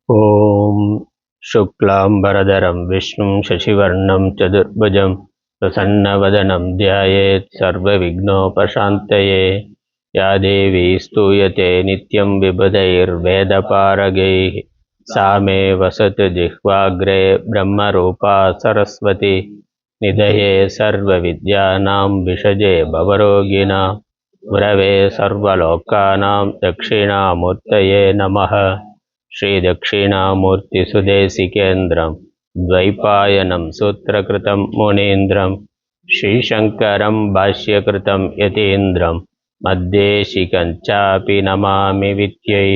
ॐ शुक्लाम्बरधरं विष्णुं शशिवर्णं चतुर्भुजं प्रसन्नवदनं ध्यायेत् सर्वविघ्नोपशान्तये। या देवी स्तूयते नित्यं विबुधैर्वेदपारगैः सा मे वसतु जिह्वाग्रे ब्रह्मरूपा सरस्वती। निधये सर्वविद्यानां विषजे भवरोगिणां गुरवे सर्वलोकानां दक्षिणामूर्तये नमः। श्रीदक्षिणामूर्तिसुदेशिकेन्द्रं द्वैपायनं सूत्रकृतं मुनीन्द्रं श्रीशङ्करं भाष्यकृतं यतीन्द्रं मद्देशिकं चापि नमामि विद्यै।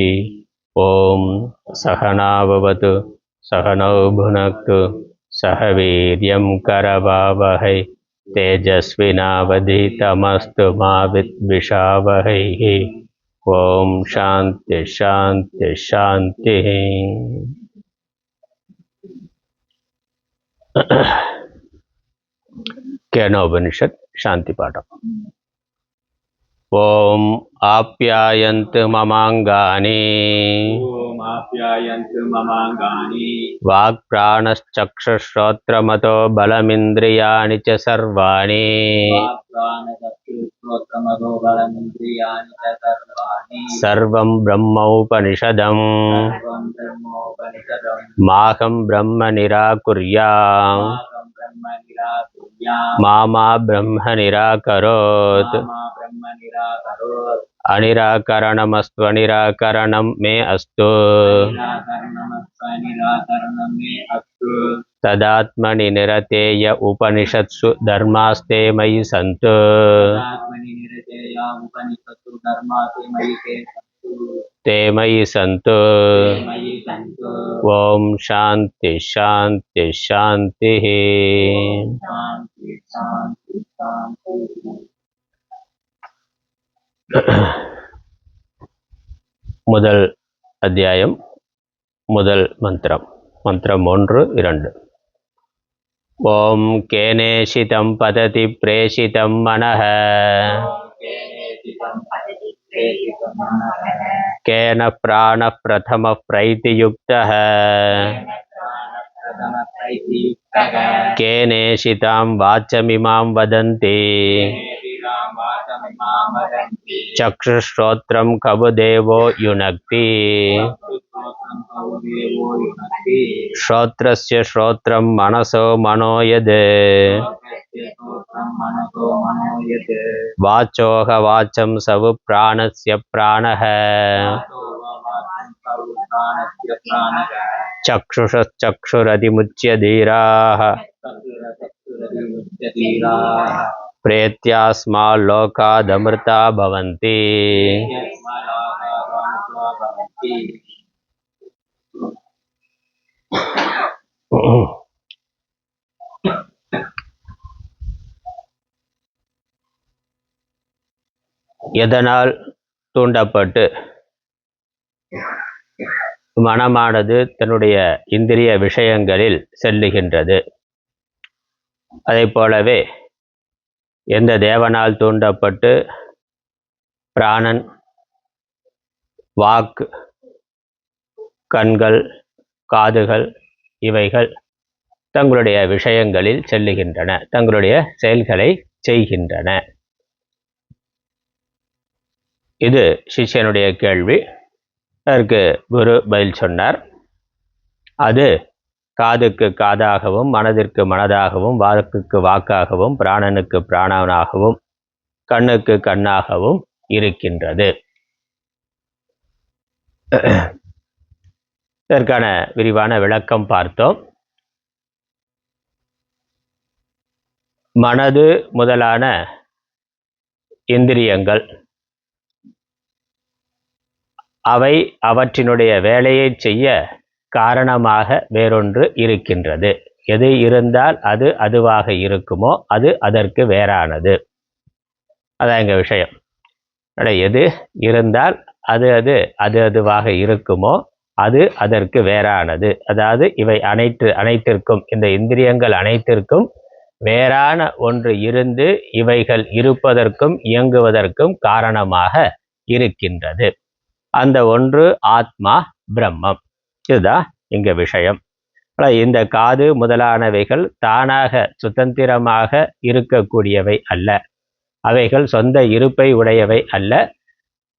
ॐ सहनाववतु सहनौ भुनक्तु सह वीर्यं करवावहै तेजस्विनावधीतमस्तु मा विद्विषावहैः। ओम शांति शांति शांति। केनोपनिषद शांति पाठम। ओम आप्यायन्तु ममांगानि वाक्प्राणश्चक्षुश्रोत्रमतो बलमिन्द्रियाणि च सर्वाणि सर्वं ब्रह्मोपनिषदम् माहं ब्रह्म निराकुर्याम् मा ब्रह्म निराकरोत्। अनिराकरणमस्तु अनिराकरणं मे अस्तु तदात्मनि निरतेय उपनिषत्सु धर्मास्ते मयि सन्तु। ते मयि सन्तु। ओम शांति शांति शांति। முதல் அத்தியாயம் முதல் மந்திரம். மந்திரம் 1-2. ஓம் கேனேஷிதம் பததி பிரேஷிதம் மனஹ கேன பிராண பிரதம பிரைதியுக்தஹ கேனேஷிதாம் வாச்சமிமாம் வதந்தி चक्षुश्रोत्रं कबुदेवो युनक्ति श्रोत्रस्य श्रोत्रं मनसो मनो यद् वाचोह वाचं सवु प्राणस्य प्राणः चक्षुषश्चक्षुरतिमुच्य धीराः प्रेत्यास्माल्लोकादमृता भवन्ति। எதனால் தூண்டப்பட்டு மனமானது தன்னுடைய இந்திரிய விஷயங்களில் செல்லுகின்றது? அதை போலவே எந்த தேவனால் தூண்டப்பட்டு பிராணன், வாக்கு, கண்கள், காதுகள் இவைகள் தங்களுடைய விஷயங்களில் செல்லுகின்றன, தங்களுடைய செயல்களை செய்கின்றன. இது சிஷ்யனுடைய கேள்வி. அதற்கு குரு பதில் சொன்னார். அது காதுக்கு காதாகவும், மனதிற்கு மனதாகவும், வாக்குக்கு வாக்காகவும், பிராணனுக்கு பிராணனாகவும், கண்ணுக்கு கண்ணாகவும் இருக்கின்றது. இதற்கான விரிவான விளக்கம் பார்த்தோம். மனது முதலான இந்திரியங்கள் அவை அவற்றினுடைய வேலையை செய்ய காரணமாக வேறொன்று இருக்கின்றது. எது இருந்தால் அது அதுவாக இருக்குமோ அது அதற்கு வேறானது. அதான் எங்கள் விஷயம். எது இருந்தால் அது அதுவாக இருக்குமோ அது அதற்கு வேறானது. அதாவது இவை அனைத்திற்கும், இந்த இந்திரியங்கள் அனைத்திற்கும் வேறான ஒன்று இருந்து இவைகள் இருப்பதற்கும் இயங்குவதற்கும் காரணமாக இருக்கின்றது. அந்த ஒன்று ஆத்மா பிரம்மம். இதுதான் இங்க விஷயம். இந்த காது முதலானவைகள் தானாக சுதந்திரமாக இருக்கக்கூடியவை அல்ல. அவைகள் சொந்த இருப்பை உடையவை அல்ல.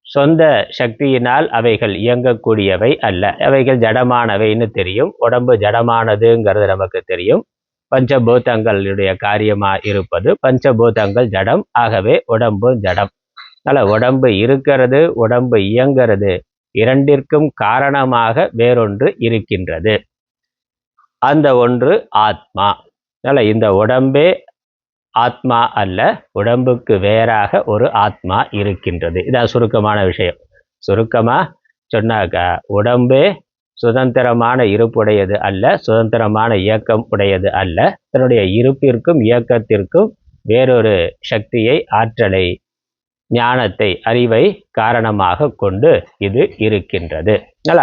சொந்த சக்தியினால் அவைகள் இயங்கக்கூடியவை அல்ல. அவைகள் ஜடமானவைன்னு தெரியும். உடம்பு ஜடமானதுங்கிறது நமக்கு தெரியும். பஞ்சபூதங்களுடைய காரியமா இருப்பது. பஞ்சபூதங்கள் ஜடம், ஆகவே உடம்பு ஜடம். உடம்பு இருக்கிறது, உடம்பு இயங்கிறது, இரண்டிற்கும் காரணமாக வேறொன்று இருக்கின்றது. அந்த ஒன்று ஆத்மா. இந்த உடம்பே ஆத்மா அல்ல, உடம்புக்கு வேறாக ஒரு ஆத்மா இருக்கின்றது. இதான் சுருக்கமான விஷயம். சுருக்கமா சொன்னாக்கா, உடம்பே சுதந்திரமான இருப்புடையது அல்ல, சுதந்திரமான இயக்கம் உடையது அல்ல. தன்னுடைய இருப்பிற்கும் இயக்கத்திற்கும் வேறொரு சக்தியை, ஆற்றலை, ஞானத்தை, அறிவை காரணமாக கொண்டு இது இருக்கின்றது.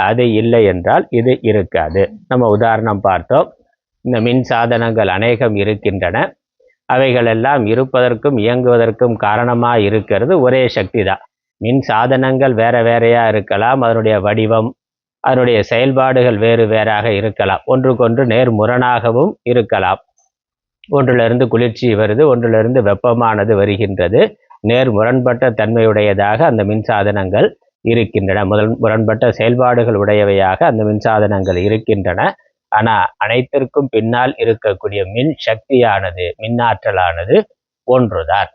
அது இல்லை என்றால் இது இருக்காது. நம்ம உதாரணம் பார்த்தோம். இந்த மின் சாதனங்கள் அநேகம் இருக்கின்றன. அவைகளெல்லாம் இருப்பதற்கும் இயங்குவதற்கும் காரணமாக இருக்கிறது ஒரே சக்தி தான். மின் சாதனங்கள் வேற வேறையா இருக்கலாம், அதனுடைய வடிவம், அதனுடைய செயல்பாடுகள் வேறு வேறாக இருக்கலாம், ஒன்றுக்கொன்று நேர்முரணாகவும் இருக்கலாம். ஒன்றிலிருந்து குளிர்ச்சி வருது, ஒன்றிலிருந்து வெப்பமானது வருகின்றது. நேர் முரண்பட்ட தன்மையுடையதாக அந்த மின்சாதனங்கள் இருக்கின்றன. முரண்பட்ட செயல்பாடுகள் உடையவையாக அந்த மின்சாதனங்கள் இருக்கின்றன. ஆனால் அனைத்திற்கும் பின்னால் இருக்கக்கூடிய மின் சக்தியானது, மின்னாற்றலானது ஒன்றுதான்.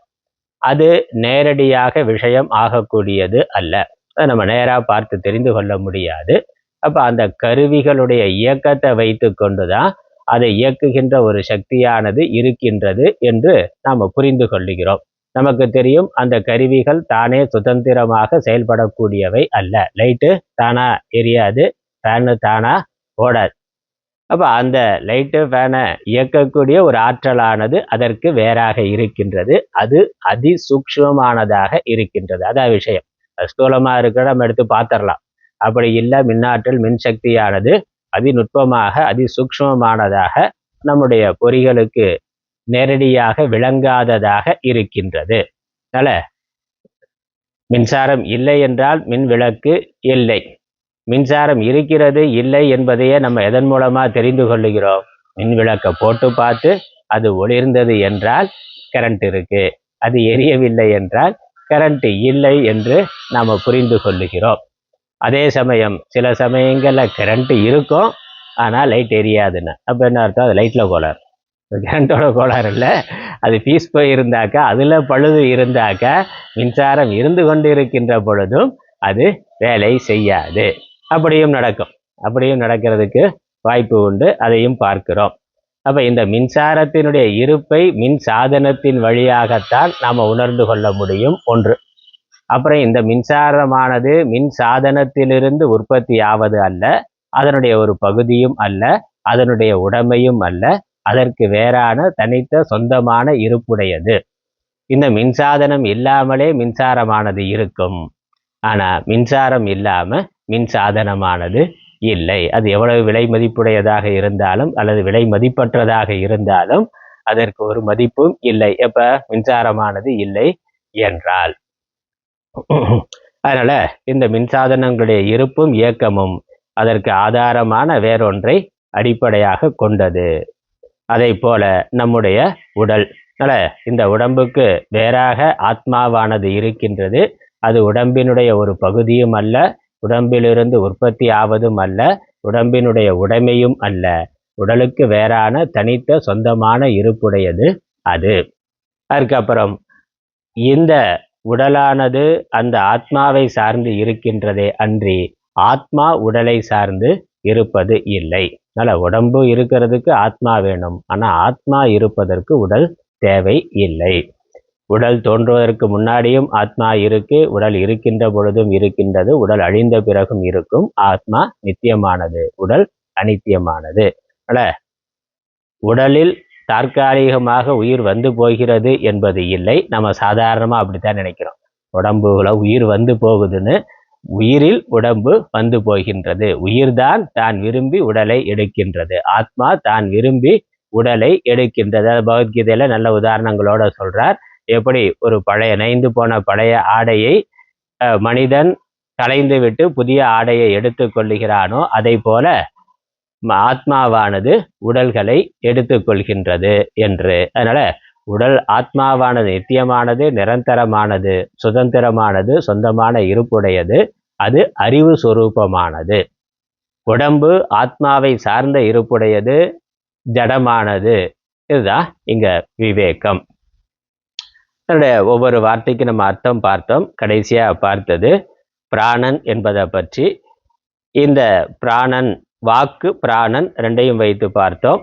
அது நேரடியாக விஷயம் ஆகக்கூடியது அல்ல. அதை நம்ம நேராக பார்த்து தெரிந்து கொள்ள முடியாது. அப்போ அந்த கருவிகளுடைய இயக்கத்தை வைத்து கொண்டுதான் அதை இயக்குகின்ற ஒரு சக்தியானது இருக்கின்றது என்று நாம் புரிந்து கொள்ளுகிறோம். நமக்கு தெரியும், அந்த கருவிகள் தானே சுதந்திரமாக செயல்படக்கூடியவை அல்ல. லைட்டு தானா எரியாது, ஃபேனு தானா ஓடாது. அப்போ அந்த லைட்டு ஃபேனை இயக்கக்கூடிய ஒரு ஆற்றலானது அதற்கு வேறாக இருக்கின்றது. அது அதிசூக்ஷ்மமானதாக இருக்கின்றது. அதான் விஷயம். ஸ்தூலமாக இருக்கிற நம்ம எடுத்து பார்த்துடலாம். அப்படி இல்லை, மின்னாற்றல், மின்சக்தியானது அதிநுட்பமாக அதிசூக்ஷ்மமானதாக நம்முடைய பொறிகளுக்கு நேரடியாக விளங்காததாக இருக்கின்றது. மின்சாரம் இல்லை என்றால் மின் விளக்கு இல்லை. மின்சாரம் இருக்கிறது இல்லை என்பதையே நம்ம எதன் மூலமா தெரிந்து கொள்ளுகிறோம்? மின் விளக்கை போட்டு பார்த்து அது ஒளிர்ந்தது என்றால் கரண்ட் இருக்கு, அது எரியவில்லை என்றால் கரண்ட் இல்லை என்று நாம் புரிந்து கொள்ளுகிறோம். அதே சமயம் சில சமயங்களில் கரண்ட் இருக்கும், ஆனால் லைட் எரியாதுன்னு. அப்போ என்ன அர்த்தம்? அது லைட்டில் கோளாறு, கரண்டோட கோளாறு இல்லை. அது பீஸ் போய் இருந்தாக்கா, அதில் பழுது இருந்தாக்கா, மின்சாரம் இருந்து கொண்டு இருக்கின்ற பொழுதும் அது வேலை செய்யாது. அப்படியும் நடக்கும். அப்படியும் நடக்கிறதுக்கு வாய்ப்பு உண்டு. அதையும் பார்க்கிறோம். அப்போ இந்த மின்சாரத்தினுடைய இருப்பை மின் சாதனத்தின் வழியாகத்தான் நாம் உணர்ந்து கொள்ள முடியும் ஒன்று. அப்புறம் இந்த மின்சாரமானது மின் சாதனத்திலிருந்து உற்பத்தி ஆவது அல்ல, அதனுடைய ஒரு பகுதியும் அல்ல, அதனுடைய உடைமையும் அல்ல, அதற்கு வேறான தனித்த சொந்தமான இருப்புடையது. இந்த மின்சாதனம் இல்லாமலே மின்சாரமானது இருக்கும். ஆனால் மின்சாரம் இல்லாமல் மின்சாதனமானது இல்லை. அது எவ்வளவு விலை மதிப்புடையதாக இருந்தாலும் அல்லது விலை மதிப்பற்றதாக இருந்தாலும் அதற்கு ஒரு மதிப்பும் இல்லை. எப்போ மின்சாரமானது இல்லை என்றால். அதனால இந்த மின்சாதனங்களுடைய இருப்பும் இயக்கமும் அதற்கு ஆதாரமான வேறொன்றை அடிப்படையாக கொண்டது. அதை போல நம்முடைய உடல். இந்த உடம்புக்கு வேறாக ஆத்மாவானது இருக்கின்றது. அது உடம்பினுடைய ஒரு பகுதியும் அல்ல, உடம்பிலிருந்து உற்பத்தி ஆவதும் அல்ல, உடம்பினுடைய உடைமையும் அல்ல. உடலுக்கு வேறான தனித்த சொந்தமான இருப்புடையது அது. அதுக்கப்புறம் இந்த உடலானது அந்த ஆத்மாவை சார்ந்து இருக்கின்றதே அன்றி ஆத்மா உடலை சார்ந்து இருப்பது இல்லை. உடம்பு இருக்கிறதுக்கு ஆத்மா வேணும், ஆனால் ஆத்மா இருப்பதற்கு உடல் தேவை இல்லை. உடல் தோன்றுவதற்கு முன்னாடியும் ஆத்மா இருக்கு, உடல் இருக்கின்ற பொழுதும் இருக்கின்றது, உடல் அழிந்த பிறகும் இருக்கும். ஆத்மா நித்தியமானது, உடல் அனித்தியமானது. உடலில் தற்காலிகமாக உயிர் வந்து போகிறது என்பது இல்லை. நம்ம சாதாரணமாக அப்படித்தான் நினைக்கிறோம். உடம்புல உயிர் வந்து போகுதுன்னு. உயிரில் உடம்பு வந்து போகின்றது. உயிர்தான் தான் விரும்பி உடலை எடுக்கின்றது. ஆத்மா தான் விரும்பி உடலை எடுக்கின்றது. பகவத்கீதையில நல்ல உதாரணங்களோட சொல்றார். எப்படி ஒரு பழைய நைந்து போன பழைய ஆடையை மனிதன் களைந்து விட்டு புதிய ஆடையை எடுத்து கொள்ளுகிறானோ அதை போல ஆத்மாவானது உடல்களை எடுத்துக்கொள்கின்றது என்று. அதனால உடல் ஆத்மாவானது நித்தியமானது, நிரந்தரமானது, சுதந்திரமானது, சொந்தமான இருப்புடையது, அது அறிவு சொரூபமானது. உடம்பு ஆத்மாவை சார்ந்த இருப்புடையது, ஜடமானது. இதுதான் இங்க விவேகம். அதனுடைய ஒவ்வொரு வார்த்தைக்கு நம்ம அர்த்தம் பார்த்தோம். கடைசியா பார்த்தது பிராணன் என்பதை பற்றி. இந்த பிராணன், வாக்கு பிராணன் ரெண்டையும் வைத்து பார்த்தோம்.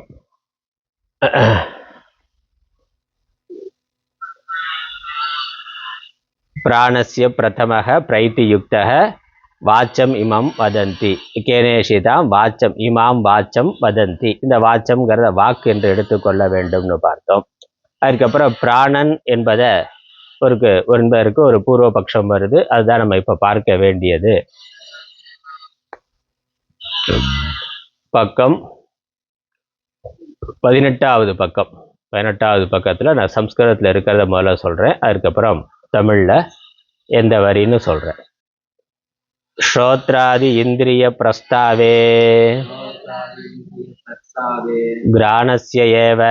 பிராணஸ்ய பிரதமக பிரைத்தியுக்தக வாச்சம் இமம் வதந்தி கேனேஷிதாம் வாச்சம் இமாம் வாச்சம் வதந்தி. இந்த வாச்சம்ங்கிறத வாக்கு என்று எடுத்துக்கொள்ள வேண்டும்னு பார்த்தோம். அதுக்கப்புறம் பிராணன் என்பதை என்பதற்கு ஒரு பூர்வபக்ஷம் வருது. அதுதான் நம்ம இப்ப பார்க்க வேண்டியது. பக்கம் 18வது பக்கம். 18வது பக்கத்துல நான் சம்ஸ்கிருதத்துல இருக்கிறத முதல்ல சொல்றேன். அதுக்கப்புறம் தமிழ்ல எந்த வரின்னு சொல்றேன். ஸ்ரோத்ராதி இந்திரிய பிரஸ்தாவே கிராணஸ்ய ஏவ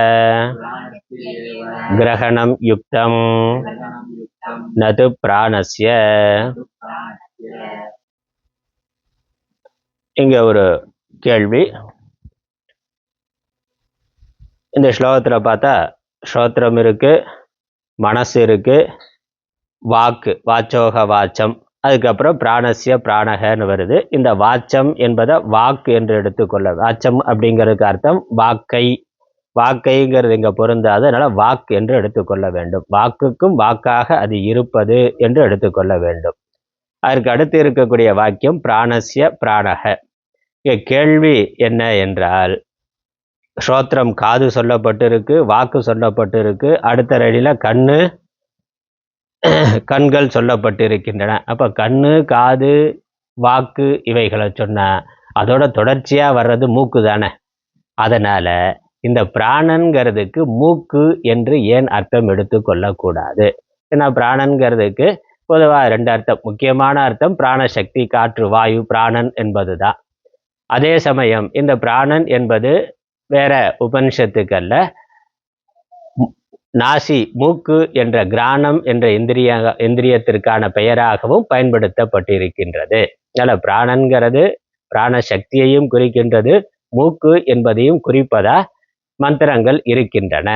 கிரகணம் யுக்தம் நது பிராணஸ்ய. இங்க ஒரு கேள்வி. இந்த ஸ்லோகத்துல பார்த்தா ஸ்ரோத்திரம் இருக்கு, மனசு இருக்கு, வாக்கு வாச்சோக வாச்சம், அதுக்கப்புறம் பிராணஸ்ய பிராணகன்னு வருது. இந்த வாச்சம் என்பதை வாக்கு என்று எடுத்துக்கொள்ள. வாச்சம் அப்படிங்கிறதுக்கு அர்த்தம் வாக்கை. வாக்கைங்கிறது இங்க பொருந்தாது. அதனால வாக்கு என்று எடுத்துக்கொள்ள வேண்டும். வாக்குக்கும் வாக்காக அது இருப்பது என்று எடுத்துக்கொள்ள வேண்டும். அதற்கு அடுத்து இருக்கக்கூடிய வாக்கியம் பிராணஸ்ய பிராணக. இங்க கேள்வி என்ன என்றால், ஸ்ரோத்திரம் காது சொல்லப்பட்டிருக்கு, வாக்கு சொல்லப்பட்டிருக்கு, அடுத்த ரெடியில கண்கள் சொல்லப்பட்டிருக்கின்றன. அப்ப கண்ணு, காது, வாக்கு இவைகளை சொன்னா அதோட தொடர்ச்சியா வர்றது மூக்கு தானே. அதனால இந்த பிராணன்கிறதுக்கு மூக்கு என்று ஏன் அர்த்தம் எடுத்துக்கொள்ளக்கூடாது? ஏன்னா பிராணன்கிறதுக்கு பொதுவாக 2 அர்த்தம். முக்கியமான அர்த்தம் பிராணசக்தி, காற்று, வாயு, பிராணன் என்பதுதான். அதே சமயம் இந்த பிராணன் என்பது வேற உபனிஷத்துக்கல்ல, நாசி மூக்கு என்ற கிராணம் என்ற இந்திரியத்திற்கான பெயராகவும் பயன்படுத்தப்பட்டிருக்கின்றது. அதனால பிராணன்கிறது பிராண சக்தியையும் குறிக்கின்றது, மூக்கு என்பதையும் குறிப்பதா மந்திரங்கள் இருக்கின்றன.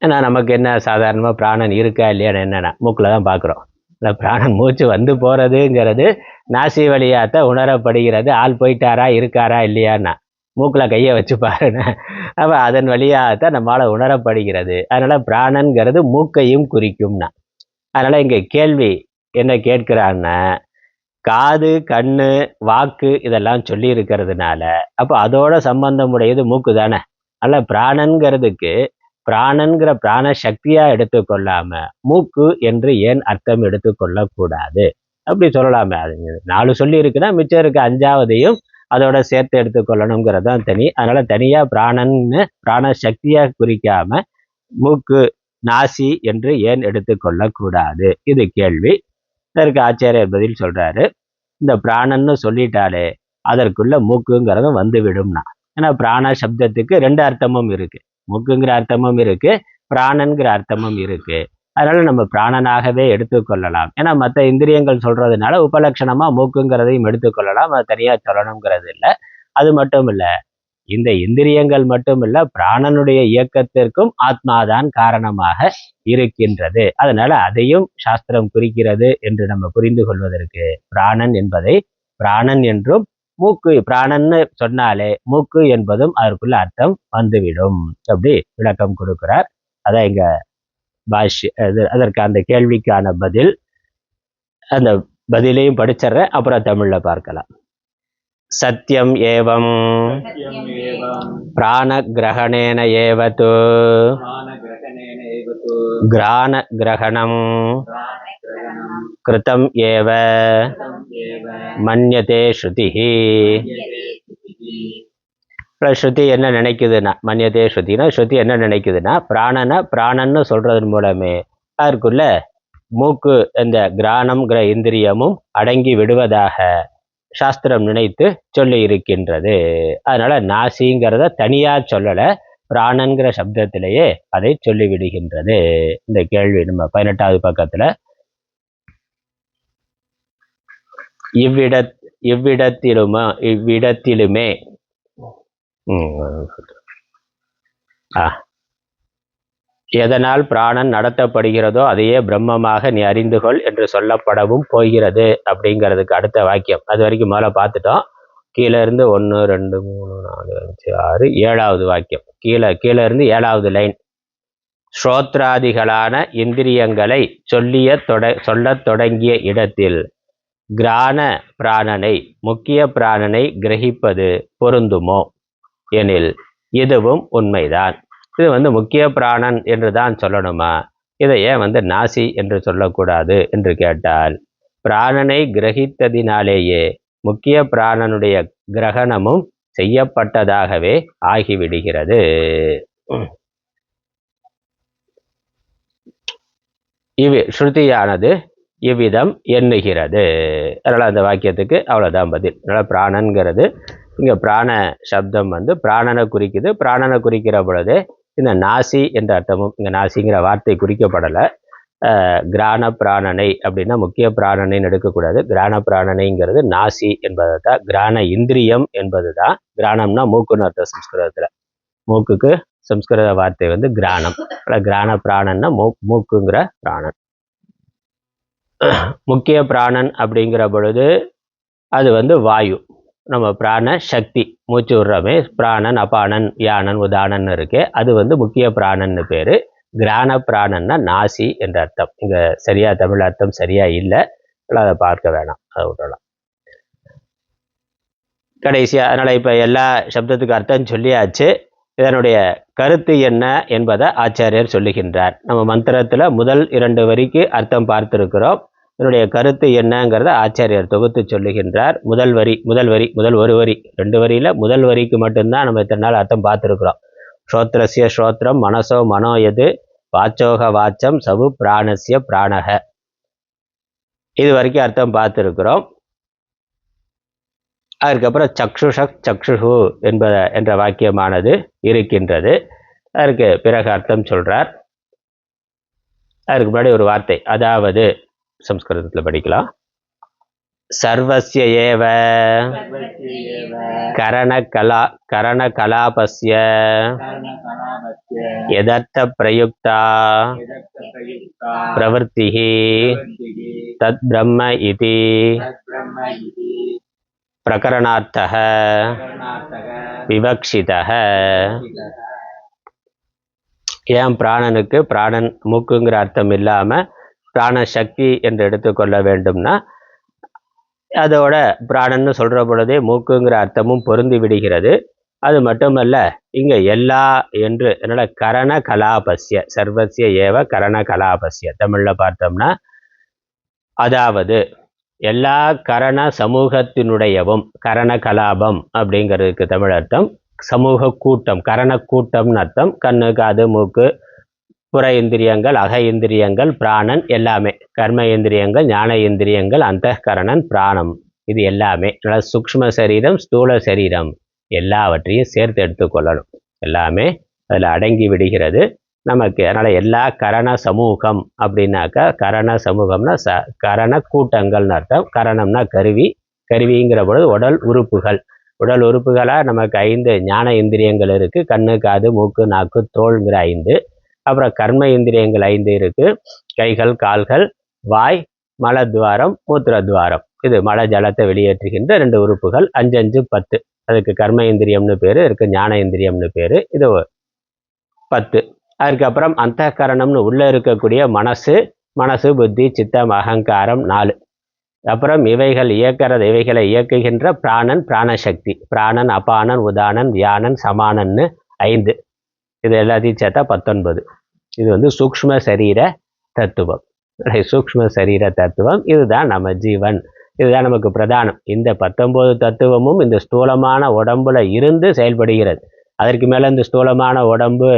ஏன்னா நமக்கு என்ன சாதாரணமாக பிராணன் இருக்கா இல்லையான்னு என்னன்னா மூக்கில் தான் பார்க்குறோம். இல்லை, பிராணன் மூச்சு வந்து போகிறதுங்கிறது நாசி வழியாத்தான் உணரப்படுகிறது. ஆள் போயிட்டாரா இருக்காரா இல்லையான்னா மூக்கில் கையை வச்சு பாருங்க. அப்போ அதன் வழியாகத்தான் நம்மளால் உணரப்படுகிறது. அதனால பிராணன்கிறது மூக்கையும் குறிக்கும்னா. அதனால இங்கே கேள்வி என்ன கேட்கிறான்னா, காது, கண்ணு, வாக்கு இதெல்லாம் சொல்லி இருக்கிறதுனால அப்போ அதோட சம்பந்தமுடையது மூக்கு தானே. அதனால பிராணன்கிறதுக்கு பிராணன்கிற பிராண சக்தியா எடுத்துக்கொள்ளாம மூக்கு என்று ஏன் அர்த்தம் எடுத்துக்கொள்ளக்கூடாது? அப்படி சொல்லலாமே. அது 4 சொல்லி இருக்குன்னா மிச்சம் இருக்க 5வதையும் அதோட சேர்த்து எடுத்துக்கொள்ளணுங்கிறது தான் தனி. அதனால தனியா பிராணன்னு பிராண சக்தியா குறிக்காம மூக்கு, நாசி என்று ஏன் எடுத்துக்கொள்ளக்கூடாது? இது கேள்வி. இதற்கு ஆச்சாரியர் பதில் சொல்றாரு, இந்த பிராணன்னு சொல்லிட்டாலே அதற்குள்ள மூக்குங்கிறதும் வந்து விடும்னா. ஏன்னா பிராண சப்தத்துக்கு 2 அர்த்தமும் இருக்கு. மூக்குங்கிற அர்த்தமும் இருக்கு, பிராணன்கிற அர்த்தமும் இருக்கு. அதனால நம்ம பிராணனாகவே எடுத்துக்கொள்ளலாம். ஏன்னா மற்ற இந்திரியங்கள் சொல்றதுனால உபலட்சணமா மூக்குங்கிறதையும் எடுத்துக்கொள்ளலாம். அது தனியா சொல்லணுங்கிறது இல்லை. அது மட்டும் இல்ல, இந்த இந்திரியங்கள் மட்டும் இல்ல, பிராணனுடைய இயக்கத்திற்கும் ஆத்மாதான் காரணமாக இருக்கின்றது. அதனால அதையும் சாஸ்திரம் குறிக்கிறது என்று நம்ம புரிந்து கொள்வதற்கு பிராணன் என்பதை பிராணன் என்றும், மூக்கு பிராணன்னு சொன்னாலே மூக்கு என்பதும் அதற்குள்ள அர்த்தம் வந்துவிடும். அப்படி விளக்கம் கொடுக்கிறார். அதான் இங்க அதற்கு அந்த கேள்விக்கான பதில். அந்த பதிலையும் படிச்சிடுறேன், அப்புறம் தமிழ்ல பார்க்கலாம். சத்யம் ஏவம் பிராண கிரகணேன ஏவது கிராண கிரகணம் கிருதம் ஏவ மன்யதே ஸ்ருதிஹி. ஸ்ருதி என்ன நினைக்குதுன்னா, மன்யதே ஸ்ருதினா ஸ்ருதி என்ன நினைக்குதுன்னா, பிராணனை பிராணன்னு சொல்றதன் மூலமே அதற்குள்ள மூக்கு இந்த கிராணம்ங்கிற இந்திரியமும் அடங்கி விடுவதாக சாஸ்திரம் நினைத்து சொல்லி இருக்கின்றது. அதனால நாசிங்கிறத தனியா சொல்லல, பிராணன்கிற சப்தத்திலேயே அதை சொல்லி விடுகின்றது. இந்த கேள்வி நம்ம 18வது பக்கத்துல இவ்விடத்திலுமே எதனால் பிராணன் நடத்தப்படுகிறதோ அதையே பிரம்மமாக நீ அறிந்து கொள் என்று சொல்லப்படவும் போகிறது அப்படிங்கிறதுக்கு அடுத்த வாக்கியம். அது வரைக்கும் மேலே பார்த்துட்டோம். கீழே இருந்து 1 2 3 4 5 6 7வது வாக்கியம். கீழே இருந்து 7வது லைன். ஸ்ரோத்ராதிகளான இந்திரியங்களை சொல்லத் தொடங்கிய இடத்தில் கிராண பிராணனை முக்கிய பிராணனை கிரகிப்பது பொருந்துமோ எனில் இதுவும் உண்மைதான். இது முக்கிய பிராணன் என்று தான் சொல்லணுமா? இதை ஏன் நாசி என்று சொல்லக்கூடாது என்று கேட்டால், பிராணனை கிரகித்ததினாலேயே முக்கிய பிராணனுடைய கிரகணமும் செய்யப்பட்டதாகவே ஆகிவிடுகிறது. ஸ்ருதியானது இவ்விதம் எண்ணுகிறது. அதனால அந்த வாக்கியத்துக்கு அவ்வளவுதான் பதில். அதனால பிராணன்கிறது இங்க பிராண சப்தம் பிராணனை குறிக்குது. பிராணனை குறிக்கிற பொழுது இந்த நாசி என்ற அர்த்தமும், இங்க நாசிங்கிற வார்த்தை குறிக்கப்படலை. கிராண பிராணனை அப்படின்னா முக்கிய பிராணனைன்னு எடுக்கக்கூடாது. கிராண பிராணனைங்கிறது நாசி என்பதை தான், கிராண இந்திரியம் என்பது தான். கிராணம்னா மூக்குன்னு அர்த்தம் சம்ஸ்கிருதத்துல. மூக்குக்கு சம்ஸ்கிருத வார்த்தை கிராணம். கிராண பிராணன்னா மூக்குங்கிற பிராணன். முக்கிய பிராணன் அப்படிங்கிற பொழுது அது வாயு. நம்ம பிராண சக்தி, மூச்சு விடுறமே, பிராணன் அபானன் யானன் உதானன் இருக்கு. அது முக்கிய பிராணன்னு பேரு. கிராண பிராணன்னா நாசி என்ற அர்த்தம். இங்க சரியா தமிழ் அர்த்தம் சரியா இல்லை, அதை பார்க்க வேணாம், அதை விடலாம். கடைசியா அதனால இப்ப எல்லா சப்தத்துக்கு அர்த்தம் சொல்லியாச்சு. இதனுடைய கருத்து என்ன என்பதை ஆச்சாரியர் சொல்லுகின்றார். நம்ம மந்திரத்துல முதல் 2 வரிக்கு அர்த்தம் பார்த்திருக்கிறோம். இதனுடைய கருத்து என்னங்கிறத ஆச்சாரியர் தொகுத்து சொல்லுகின்றார். முதல் ஒரு வரி, 2 வரியில முதல் வரிக்கு மட்டும்தான் நம்ம இத்தனை நாள் அர்த்தம் பார்த்துருக்குறோம். ஸ்ரோத்ரஸ்ய ஸ்ரோத்ரம் மனசோ மனோ எது வாச்சோக வாச்சம் சவு பிராணஸ்ய பிராணக, இது வரைக்கும் அர்த்தம் பார்த்துருக்குறோம். அதுக்கப்புறம் சக்ஷுஷக் சக்ஷுஷு என்ற வாக்கியமானது இருக்கின்றது. அதற்கு பிறகு அர்த்தம் சொல்றார். அதுக்கு முன்னாடி ஒரு வார்த்தை, அதாவது சம்ஸ்கிருதத்தில் படிக்கலாம். சர்வஸ்ய ஏவ கரணகலாபஸ்ய யதர்த்த பிரயுக்தா பிரவருத்திஹி தத் பிரம்ம இதி பிரகரணார்த்தः விவக்ஷிதः. ஏன் பிராணனுக்கு பிராணன் மூக்குங்கிற அர்த்தம் இல்லாம பிராண சக்தி என்று எடுத்துக்கொள்ள வேண்டும்னா, அதோட பிராணன்னு சொல்ற பொழுதே மூக்குங்கிற அர்த்தமும் பொருந்தி விடுகிறது. அது மட்டுமல்ல, இங்க எல்லா என்று, அதனால கரண கலாபஸ்ய சர்வசிய ஏவ கரண கலாபஸ்ய தமிழ்ல பார்த்தோம்னா, அதாவது எல்லா கரண சமூகத்தினுடையவும், கரண கலாபம் அப்படிங்கிறதுக்கு தமிழ் அர்த்தம் சமூக கூட்டம், கரண கூட்டம்னு அர்த்தம். கண்ணு காது மூக்கு புற இந்திரியங்கள் அக இந்திரியங்கள் பிராணன் எல்லாமே, கர்ம இந்திரியங்கள் ஞான இந்திரியங்கள் அந்த கரணன் பிராணம், இது எல்லாமே சூக்ஷ்ம சரீரம் ஸ்தூல சரீரம் எல்லாவற்றையும் சேர்த்து எடுத்துக்கொள்ளணும். எல்லாமே அதில் அடங்கி விடுகிறது நமக்கு. அதனால் எல்லா கரண சமூகம் அப்படின்னாக்கா, கரண சமூகம்னா கரண கூட்டங்கள்னு அர்த்தம். கரணம்னா கருவி, கருவிங்கிற பொழுது உடல் உறுப்புகளாக நமக்கு 5 ஞான இந்திரியங்கள் இருக்குது. கண்ணு காது மூக்கு நாக்கு தோல்ங்கிற 5. அப்புறம் கர்ம இந்திரியங்கள் 5 இருக்கு. கைகள் கால்கள் வாய் மலத்வாரம் மூத்திரத்வாரம், இது மல ஜலத்தை வெளியேற்றுகின்ற 2 உறுப்புகள். 5 5 10. அதுக்கு கர்ம இந்திரியம்னு பேரு, இருக்கு ஞான இந்திரியம்னு பேரு, இது 10. அதுக்கப்புறம் அந்த கரணம்னு உள்ள இருக்கக்கூடிய மனசு புத்தி சித்தம் அகங்காரம் 4. அப்புறம் இவைகளை இயக்குகின்ற பிராணன் பிராணசக்தி, பிராணன் அபானன் உதானன் வியானன் சமானன்னு 5. இது எல்லாத்தையும் சேர்த்தா 19. இது சூக்ஷ்ம சரீர தத்துவம். சூக்ஷ்ம சரீர தத்துவம் இதுதான் நம்ம ஜீவன், இதுதான் நமக்கு பிரதானம். இந்த 19 தத்துவமும் இந்த ஸ்தூலமான உடம்புல இருந்து செயல்படுகிறது. அதற்கு மேல இந்த ஸ்தூலமான உடம்பு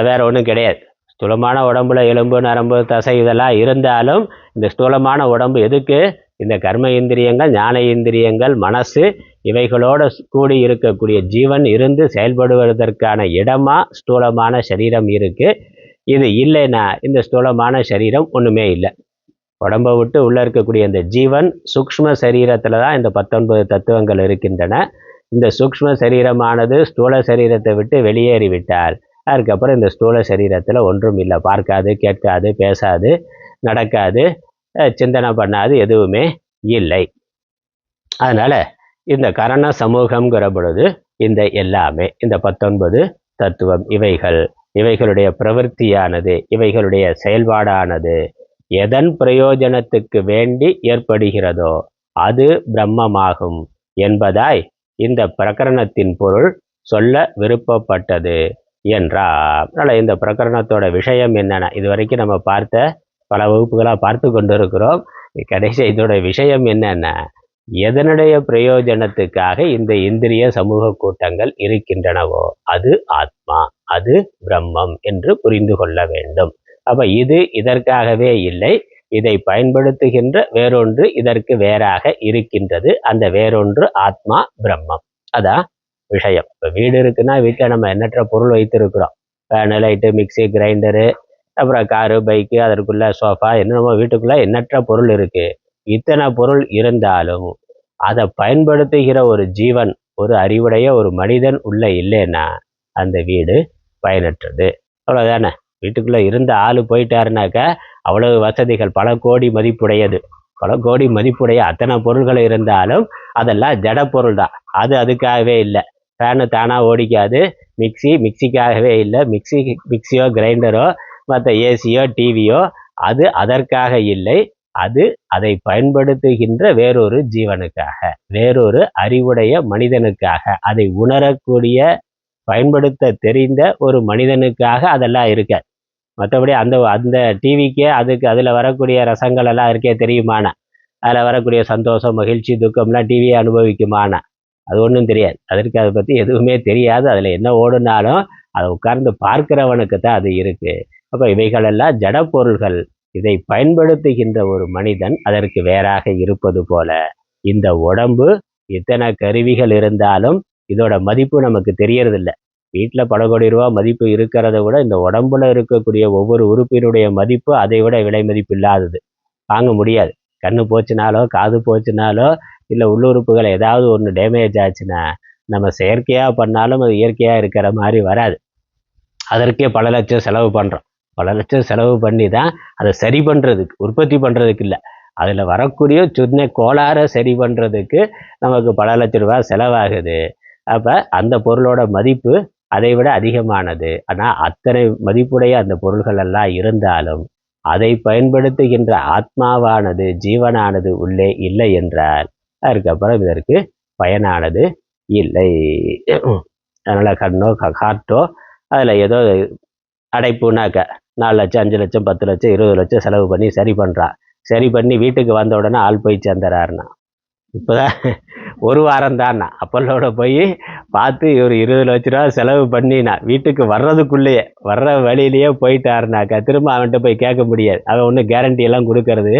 வேற ஒன்றும் கிடையாது. ஸ்தூலமான உடம்புல எலும்பு நரம்பு தசை இதெல்லாம் இருந்தாலும் இந்த ஸ்தூலமான உடம்பு எதுக்கு? இந்த கர்ம இந்திரியங்கள், ஞான இந்திரியங்கள், மனசு இவைகளோடு கூடி இருக்கக்கூடிய ஜீவன் இருந்து செயல்படுவதற்கான இடமா ஸ்தூலமான சரீரம் இருக்கு. இது இல்லைன்னா இந்த ஸ்தூலமான சரீரம் ஒண்ணுமே இல்லை. உடம்பை விட்டு உள்ள இருக்கக்கூடிய இந்த ஜீவன் சூக்ஷ்ம சரீரத்துல தான் இந்த 19 தத்துவங்கள் இருக்கின்றன. இந்த சூக்ஷ்ம சரீரமானது ஸ்தூல சரீரத்தை விட்டு வெளியேறிவிட்டால் அதுக்கப்புறம் இந்த ஸ்தூல சரீரத்துல ஒன்றும் இல்லை. பார்க்காது, கேட்காது, பேசாது, நடக்காது, சிந்தனை பண்ணாது, எதுவுமே இல்லை. அதனால இந்த கரண சமூகம்ங்கிற பொழுது இந்த எல்லாமே இந்த 19 தத்துவம் இவைகளுடைய பிரவൃத்தியானது, இவைகளுடைய செயல்பாடானது எதன் பிரயோஜனத்துக்கு வேண்டி ஏற்படுகிறதோ அது பிரம்மமாகும் என்பதாய் இந்த பிரகரணத்தின் பொருள் சொல்ல விருப்பப்பட்டது என்றார். அதனால் இந்த பிரகரணத்தோட விஷயம் என்னன்னா, இதுவரைக்கும் நம்ம பார்த்த பல வகுப்புகளாக பார்த்து கொண்டிருக்கிறோம். கடைசி இதோட விஷயம் என்னன்னா, எதனுடைய பிரயோஜனத்துக்காக இந்த இந்திரிய சமூக கூட்டங்கள் இருக்கின்றனவோ அது ஆத்மா, அது பிரம்மம் என்று புரிந்து கொள்ள வேண்டும். அப்ப இது இதற்காகவே இல்லை, இதை பயன்படுத்துகின்ற வேறொன்று இதற்கு வேறாக இருக்கின்றது. அந்த வேறொன்று ஆத்மா பிரம்மம். அதான் விஷயம். இப்போ வீடு இருக்குன்னா வீட்டில் நம்ம எண்ணற்ற பொருள் வைத்திருக்கிறோம். ஃபேனு, லைட்டு, மிக்சி, கிரைண்டரு, அப்புறம் காரு, பைக்கு, அதற்குள்ள சோஃபா, என்னென்னமோ வீட்டுக்குள்ள எண்ணற்ற பொருள் இருக்கு. இத்தனை பொருள் இருந்தாலும் அதை பயன்படுத்துகிற ஒரு ஜீவன், ஒரு அறிவுடைய ஒரு மனிதன் உள்ள இல்லைன்னா அந்த வீடு பயனற்றது. அவ்வளோதானே. வீட்டுக்குள்ள இருந்த ஆள் போயிட்டாருனாக்கா அவ்வளவு வசதிகள், பல கோடி மதிப்புடையது, பல கோடி மதிப்புடைய அத்தனை பொருள்கள் இருந்தாலும் அதெல்லாம் ஜட பொருள் தான். அது அதுக்காகவே இல்லை. ஃபேனு தானாக ஓடிக்காது, மிக்சிக்காகவே இல்லை, மிக்சியோ கிரைண்டரோ மற்ற ஏசியோ டிவியோ அது அதற்காக இல்லை. அது அதை பயன்படுத்துகின்ற வேறொரு ஜீவனுக்காக, வேறொரு அறிவுடைய மனிதனுக்காக, அதை உணரக்கூடிய பயன்படுத்த தெரிந்த ஒரு மனிதனுக்காக அதெல்லாம் இருக்க. மற்றபடி அந்த டிவிக்கே அதில் வரக்கூடிய ரசங்கள் எல்லாம் இருக்கே தெரியுமானா, அதில் வரக்கூடிய சந்தோஷம், மகிழ்ச்சி, துக்கம்லாம் டிவியை அனுபவிக்குமானா அது ஒன்றும் தெரியாது. அதற்கு அதை பற்றி எதுவுமே தெரியாது. அதில் என்ன ஓடுனாலும் அதை உட்கார்ந்து பார்க்கிறவனுக்கு தான் அது இருக்கு. அப்போ இவைகளெல்லாம் ஜட பொருள்கள். இதை பயன்படுத்துகின்ற ஒரு மனிதன் அதற்கு வேறாக இருப்பது போல இந்த உடம்பு இத்தனை கருவிகள் இருந்தாலும் இதோட மதிப்பு நமக்கு தெரியறதில்லை. வீட்டில் பல கோடி ரூபா மதிப்பு இருக்கிறத விட இந்த உடம்புல இருக்கக்கூடிய ஒவ்வொரு உறுப்பினுடைய மதிப்பு அதை விட விலை மதிப்பு இல்லாதது. வாங்க முடியாது. கண்ணு போச்சுனாலோ, காது போச்சுனாலோ, இல்லை உள்ளுறுப்புகள் ஏதாவது ஒன்று டேமேஜ் ஆச்சுன்னா நம்ம செயற்கையாக பண்ணாலும் அது இயற்கையாக இருக்கிற மாதிரி வராது. அதற்கே பல லட்சம் செலவு பண்ணுறோம். பல லட்சம் செலவு பண்ணி தான் அதை சரி பண்ணுறதுக்கு, உற்பத்தி பண்ணுறதுக்கு இல்லை, அதில் வரக்கூடிய சின்ன கோளாறை சரி பண்ணுறதுக்கு நமக்கு பல லட்ச ரூபா செலவாகுது. அப்போ அந்த பொருளோட மதிப்பு அதை விட அதிகமானது. ஆனால் அத்தனை மதிப்புடைய அந்த பொருள்கள் எல்லாம் இருந்தாலும் அதை பயன்படுத்துகின்ற ஆத்மாவானது, ஜீவனானது உள்ளே இல்லை என்றால் அதுக்கப்புறம் இதற்கு பயனானது இல்லை. அதனால் கண்ணோ காற்றோ அதில் ஏதோ அடைப்புனாக்க 4 லட்சம் 5 லட்சம் 10 லட்சம் 20 லட்சம் செலவு பண்ணி சரி பண்ணுறான். சரி பண்ணி வீட்டுக்கு வந்த உடனே ஆள் போய் சேர்ந்துறாருனா இப்போதான் ஒரு வாரம் தான்னா அப்பல்லோட போய் பார்த்து ஒரு 20 லட்ச ரூபா செலவு பண்ணினா வீட்டுக்கு வர்றதுக்குள்ளேயே வர்ற வழியிலேயே போயிட்டாருனாக்கா திரும்ப அவன்கிட்ட போய் கேட்க முடியாது. அவன் ஒன்றும் கேரண்டி எல்லாம் கொடுக்கறது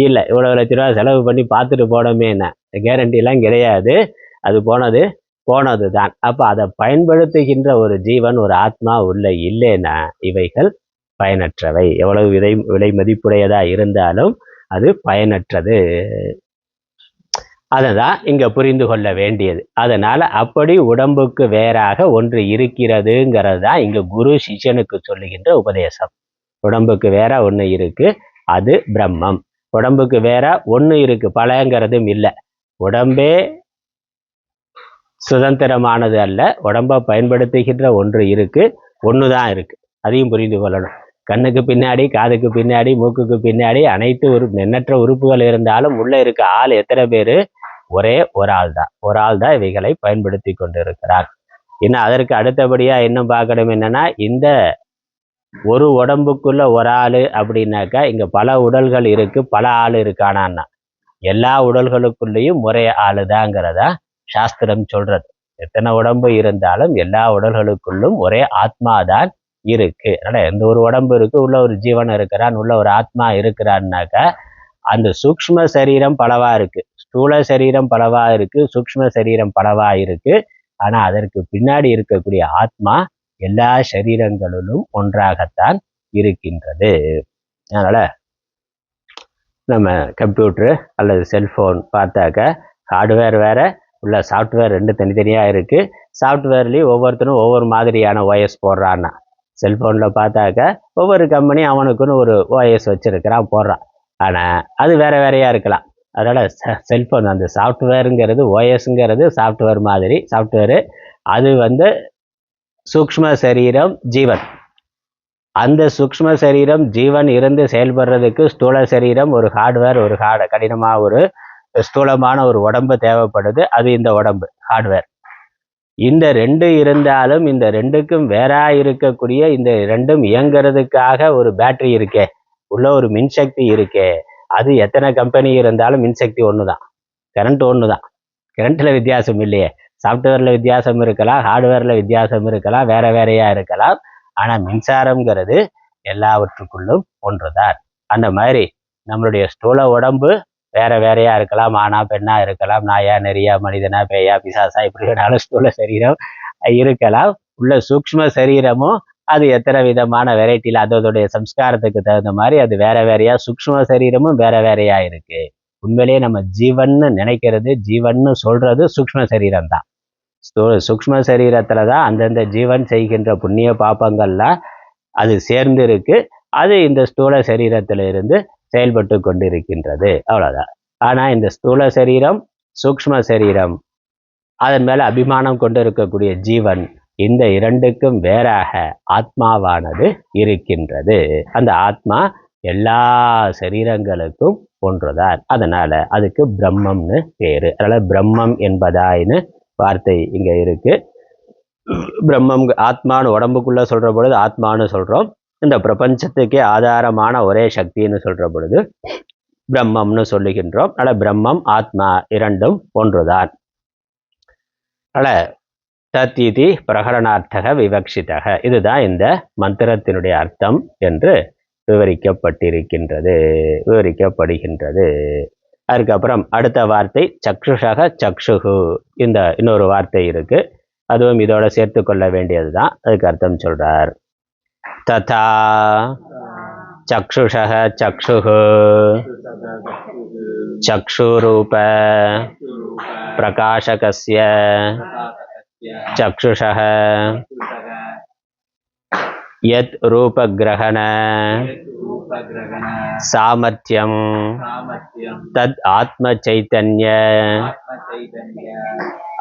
இல்லை. இவ்வளோ லட்ச ரூபா செலவு பண்ணி பார்த்துட்டு போனோமேனா கேரண்டிலாம் கிடையாது. அது போனது தான். அப்போ அதை பயன்படுத்துகின்ற ஒரு ஜீவன், ஒரு ஆத்மா உள்ள இல்லைன்னா இவைகள் பயனற்றவை. எவ்வளவு விலை மதிப்புடையதா இருந்தாலும் அது பயனற்றது. அதுதான் இங்க புரிந்து கொள்ள வேண்டியது. அதனால அப்படி உடம்புக்கு வேறாக ஒன்று இருக்கிறதுங்கிறது தான் இங்க குரு சிஷ்யனுக்கு சொல்லுகின்ற உபதேசம். உடம்புக்கு வேற ஒன்று இருக்கு, அது பிரம்மம். உடம்புக்கு வேற ஒன்று இருக்கு, பலங்கிறதும் இல்லை. உடம்பே சுதந்திரமானது அல்ல, உடம்பை பயன்படுத்துகின்ற ஒன்று இருக்கு, ஒன்று தான் இருக்கு. அதையும் புரிந்து கொள்ளணும். கண்ணுக்கு பின்னாடி, காதுக்கு பின்னாடி, மூக்குக்கு பின்னாடி அனைத்து எண்ணற்ற உறுப்புகள் இருந்தாலும் உள்ள இருக்க ஆள் எத்தனை பேர்? ஒரே ஒரு ஆள் தான். ஒரு ஆள் தான் இவைகளை பயன்படுத்தி கொண்டு இருக்கிறார். இன்னும் அதற்கு அடுத்தபடியா இன்னும் பார்க்கணும் என்னன்னா, இந்த ஒரு உடம்புக்குள்ள ஒரு ஆள் அப்படின்னாக்கா இங்க பல உடல்கள் இருக்கு, பல ஆள் இருக்கானா? எல்லா உடல்களுக்குள்ளேயும் ஒரே ஆளு தாங்கிறதா சாஸ்திரம் சொல்றது. எத்தனை உடம்பு இருந்தாலும் எல்லா உடல்களுக்குள்ளும் ஒரே ஆத்மாதான் இருக்கு. அதனால எந்த ஒரு உடம்பு இருக்கு, உள்ள ஒரு ஜீவன் இருக்கிறான், உள்ள ஒரு ஆத்மா இருக்கிறான்னாக்கா அந்த சூக்ஷ்ம சரீரம் பலவா இருக்கு, ஸ்தூல சரீரம் பலவா இருக்கு, சூக்ஷ்ம சரீரம் பலவா இருக்கு. ஆனா அதற்கு பின்னாடி இருக்கக்கூடிய ஆத்மா எல்லா சரீரங்களிலும் ஒன்றாகத்தான் இருக்கின்றது. அதனால நம்ம கம்ப்யூட்டரு அல்லது செல்போன் பார்த்தாக்க ஹார்ட்வேர் வேற, உள்ள சாஃப்ட்வேர் ரெண்டு தனித்தனியாக இருக்கு. சாஃப்ட்வேர்லேயும் ஒவ்வொருத்தரும் ஒவ்வொரு மாதிரியான ஓஎஸ் போடுறான்னா, செல்போனில் பார்த்தாக்க ஒவ்வொரு கம்பெனி அவனுக்குன்னு ஒரு ஓஎஸ் வச்சிருக்கிறான், போடுறான். ஆனால் அது வேற வேறையா இருக்கலாம். அதனால செல்போன் அந்த சாஃப்ட்வேருங்கிறது, ஓஎஸ்ங்கிறது சாஃப்ட்வேர் மாதிரி சாஃப்ட்வேரு. அது சூக்ஷ்ம சரீரம் ஜீவன். அந்த சூக்ஷ்ம சரீரம் ஜீவன் இருந்து செயல்படுறதுக்கு ஸ்தூல சரீரம் ஒரு ஹார்ட்வேர், ஒரு கடினமாக ஒரு ஸ்தூலமான ஒரு உடம்பு தேவைப்படுது. அது இந்த உடம்பு ஹார்ட்வேர். இந்த ரெண்டு இருந்தாலும் இந்த ரெண்டுக்கும் வேறா இருக்கக்கூடிய இந்த ரெண்டும் இயங்குறதுக்காக ஒரு பேட்டரி இருக்கே, உள்ள ஒரு மின்சக்தி இருக்கே. அது எத்தனை கம்பெனி இருந்தாலும் மின்சக்தி ஒன்று தான், கரண்ட் ஒன்று தான். கரண்ட்ல வித்தியாசம் இல்லையே. சாஃப்ட்வேர்ல வித்தியாசம் இருக்கலாம், ஹார்ட்வேர்ல வித்தியாசம் இருக்கலாம், வேற வேறையா இருக்கலாம். ஆனா மின்சாரம்ங்கிறது எல்லாவற்றுக்குள்ளும் ஒன்றுதான். அந்த மாதிரி நம்மளுடைய ஸ்தூல உடம்பு வேற வேறையா இருக்கலாம், ஆனா பெண்ணா இருக்கலாம், நாயா நெறியா மனிதனா பேயா பிசாசா, இப்படி வேணாலும் ஸ்தூல சரீரம் இருக்கலாம். உள்ள சூக்ஷ்ம சரீரமும் அது எத்தனை விதமான வெரைட்டியில் அதோடைய சம்ஸ்காரத்துக்கு தகுந்த மாதிரி அது வேற வேறையா, சூக்ஷ்ம சரீரமும் வேற வேறையா இருக்கு. உண்மையிலேயே நம்ம ஜீவன்னு நினைக்கிறது, ஜீவன்னு சொல்றது சூக்ஷ்ம சரீரம் தான். சூக்ஷ்ம சரீரத்துல தான் அந்தந்த ஜீவன் செய்கின்ற புண்ணிய பாப்பங்கள்லாம் அது சேர்ந்து இருக்கு. அது இந்த ஸ்தூல சரீரத்தில இருந்து செயல்பட்டு கொண்டிருக்கின்றது, அவ்வளவுதான். ஆனா இந்த ஸ்தூல சரீரம், சூக்ஷ்ம சரீரம், அதன் மேல அபிமானம் கொண்டு இருக்கக்கூடிய ஜீவன், இந்த இரண்டுக்கும் வேறாக ஆத்மாவானது இருக்கின்றது. அந்த ஆத்மா எல்லா சரீரங்களுக்கும் ஒன்றுதான். அதனால அதுக்கு பிரம்மம்னு பேரு. அதனால பிரம்மம் என்பதாயின்னு வார்த்தை இங்க இருக்கு. பிரம்மம் ஆத்மானு உடம்புக்குள்ள சொல்ற பொழுது ஆத்மானு சொல்றோம். இந்த பிரபஞ்சத்துக்கே ஆதாரமான ஒரே சக்தின்னு சொல்ற பொழுது பிரம்மம்னு சொல்லுகின்றோம். அதனால பிரம்மம் ஆத்மா இரண்டும் ஒன்றுதான். அதனால தத் இதி பிரகரணார்த்தக விவக்ஷிதக, இதுதான் இந்த மந்திரத்தினுடைய அர்த்தம் என்று விவரிக்கப்படுகின்றது. அதுக்கப்புறம் அடுத்த வார்த்தை சக்ஷுஷக சக்ஷுகு, இந்த இன்னொரு வார்த்தை இருக்கு, அதுவும் இதோட சேர்த்து கொள்ள வேண்டியதுதான். அதுக்கு அர்த்தம் சொல்றார். ததா சக்ஷுஷக சக்ஷுகு சக்ஷுரூப பிரகாசகஸ்ய சக்ஷுஷக யத் ரூபக்ரஹண சாமர்த்தியம் தத் ஆத்ம சைதன்ய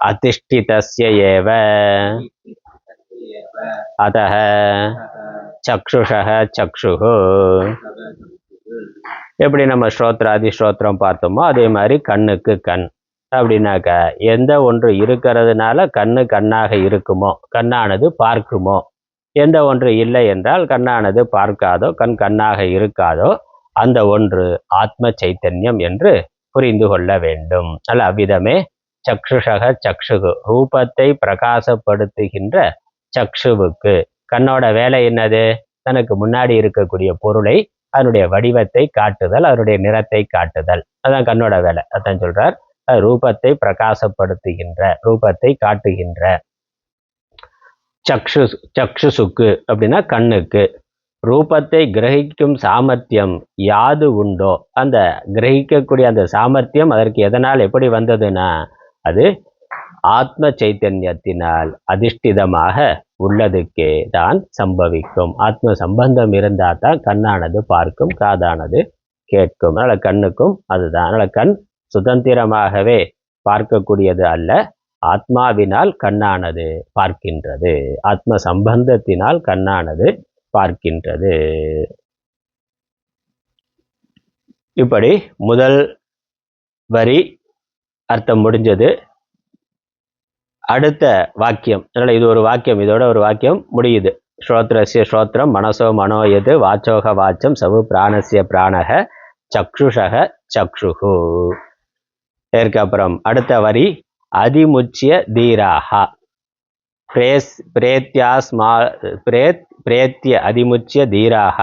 அதிஷ்டிதஸ்ய ஏவ அதஹ சக்ஷுஷக சக்ஷுஹு. எப்படி நம்ம ஸ்ரோத்ராதி ஸ்ரோத்திரம் பார்த்தோமோ அதே மாதிரி கண்ணுக்கு கண் அப்படின்னாக்க எந்த ஒன்று இருக்கிறதுனால கண்ணு கண்ணாக இருக்குமோ, கண்ணானது பார்க்குமோ, எந்த ஒன்று இல்லை என்றால் கண்ணானது பார்க்காதோ, கண் கண்ணாக இருக்காதோ, அந்த ஒன்று ஆத்ம சைத்தன்யம் என்று புரிந்து கொள்ள வேண்டும். அல்ல அவ்விதமே சக்ஷுஷக சக்ஷுகு, ரூபத்தை பிரகாசப்படுத்துகின்ற சக்ஷுவுக்கு கண்ணோட வேலை என்னது? தனக்கு முன்னாடி இருக்கக்கூடிய பொருளை, அதனுடைய வடிவத்தை காட்டுதல், அதனுடைய நிறத்தை காட்டுதல், அதான் கண்ணோட வேலை. அதான் சொல்றார், ரூபத்தை பிரகாசப்படுத்துகின்ற, ரூபத்தை காட்டுகின்ற. சக்ஷுசுக்கு அப்படின்னா கண்ணுக்கு. ரூபத்தை கிரகிக்கும் சாமர்த்தியம் யாது உண்டோ, அந்த கிரகிக்கக்கூடிய அந்த சாமர்த்தியம் அதற்கு எதனால் எப்படி வந்ததுன்னா அது ஆத்ம சைத்தன்யத்தினால் அதிஷ்டிதமாக உள்ளதுக்கே தான் சம்பவிக்கும். ஆத்ம சம்பந்தம் இருந்தால் தான் கண்ணானது பார்க்கும், காதானது கேட்கும். அதனால கண்ணுக்கும் அதுதான். அதனால கண் சுதந்திரமாகவே பார்க்கக்கூடியது அல்ல, ஆத்மாவினால் கண்ணானது பார்க்கின்றது, ஆத்ம சம்பந்தத்தினால் கண்ணானது பார்க்கின்றது. இப்படி முதல் வரி அர்த்தம் முடிஞ்சது. அடுத்த வாக்கியம், அதனால இது ஒரு வாக்கியம், இதோட ஒரு வாக்கியம் முடியுது. ஸ்ரோத்ரஸ்ய ஸ்ரோத்ரம் மனசோ மனோயது வாச்சோக வாச்சம் சவு பிராணஸ்ய பிராணக சக்ஷுஷக சக்ஷுஹு. இதற்கு அப்புறம் அடுத்த வரி அதிமுச்சிய தீராகா. பிரேத்திய அதிமுச்சிய தீராக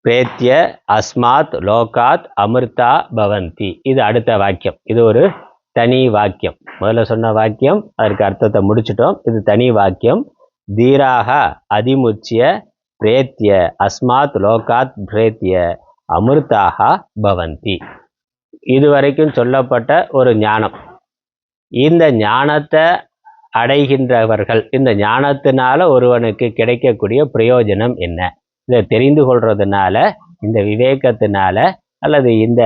பிரேத்திய அஸ்மாத் லோகாத் அமிர்தா பவந்தி. இது அடுத்த வாக்கியம். இது ஒரு தனி வாக்கியம். முதல்ல சொன்ன வாக்கியம் அதற்கு அர்த்தத்தை முடிச்சிட்டோம். இது தனி வாக்கியம். தீராக அதிமுச்சிய பிரேத்திய அஸ்மாத் லோகாத் பிரேத்திய அமிர்தாக பவந்தி. இதுவரைக்கும் சொல்லப்பட்ட ஒரு ஞானம். இந்த ஞானத்தை அடைகின்றவர்கள், இந்த ஞானத்தினால ஒருவனுக்கு கிடைக்கக்கூடிய பிரயோஜனம் என்ன? இதை தெரிந்து கொள்றதுனால, இந்த விவேகத்தினால, அல்லது இந்த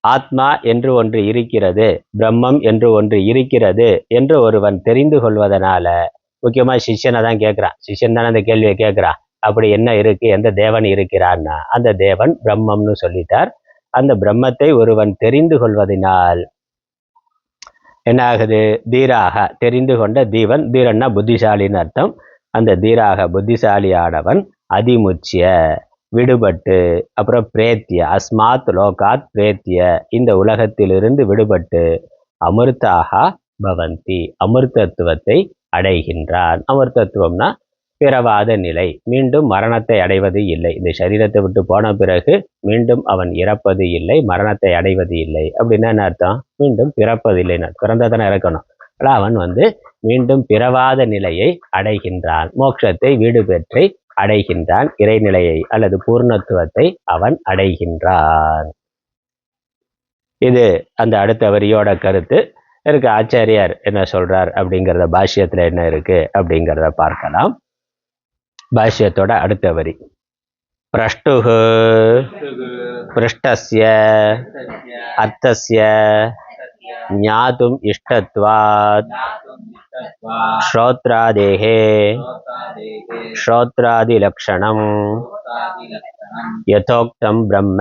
ஆத்மா என்று ஒன்று இருக்கிறது, பிரம்மம் என்று ஒன்று இருக்கிறது என்று ஒருவன் தெரிந்து கொள்வதனால, முக்கியமா சிஷ்யனை தான் கேட்கிறான். சிஷ்யன் தானே அந்த கேள்வியை கேட்கிறான். அப்படி என்ன இருக்கு, எந்த தேவன் இருக்கிறான்னா அந்த தேவன் பிரம்மம்னு சொல்லிட்டார். அந்த பிரம்மத்தை ஒருவன் தெரிந்து கொள்வதனால் என்ன ஆகுது? தீராக தெரிந்து கொண்ட தீவன், தீரன்னா புத்திசாலின்னு அர்த்தம். அந்த தீராக புத்திசாலியானவன் அதிமுச்சிய விடுபட்டு, அப்புறம் பிரேத்திய அஸ்மாத் லோகாத் பிரேத்திய இந்த உலகத்திலிருந்து விடுபட்டு அமிர்தாக பவந்தி அமிர்தத்துவத்தை அடைகின்றான். அமிர்தத்துவம்னா பிறவாத நிலை, மீண்டும் மரணத்தை அடைவது இல்லை. இந்த சரீரத்தை விட்டு போன பிறகு மீண்டும் அவன் இறப்பது இல்லை, மரணத்தை அடைவது இல்லை. அப்படின்னா என்ன அர்த்தம்? மீண்டும் பிறப்பதில்லைன்னு, பிறந்ததானே இறக்கணும். ஆனால் அவன் மீண்டும் பிறவாத நிலையை அடைகின்றான், மோட்சத்தை வீடு பெற்றை அடைகின்றான், இறைநிலையை அல்லது பூர்ணத்துவத்தை அவன் அடைகின்றான். இது அந்த அடுத்த வரியோட கருத்து. இருக்கு ஆச்சாரியார் என்ன சொல்றார் அப்படிங்கிறத, பாஷ்யத்துல என்ன இருக்கு அப்படிங்கிறத பார்க்கலாம். பாஷ்யத்தோட அடுத்த வரி, பிரஷ்டுஹு பிருஷ்டஸ்ய அர்த்தஸ்ய ஞாதும் இஷ்டத்வாத் ஸ்ரோத்ராதேஹே ஸ்ரோத்ராதி லக்ஷணம் யதோக்தம் பிரம்ம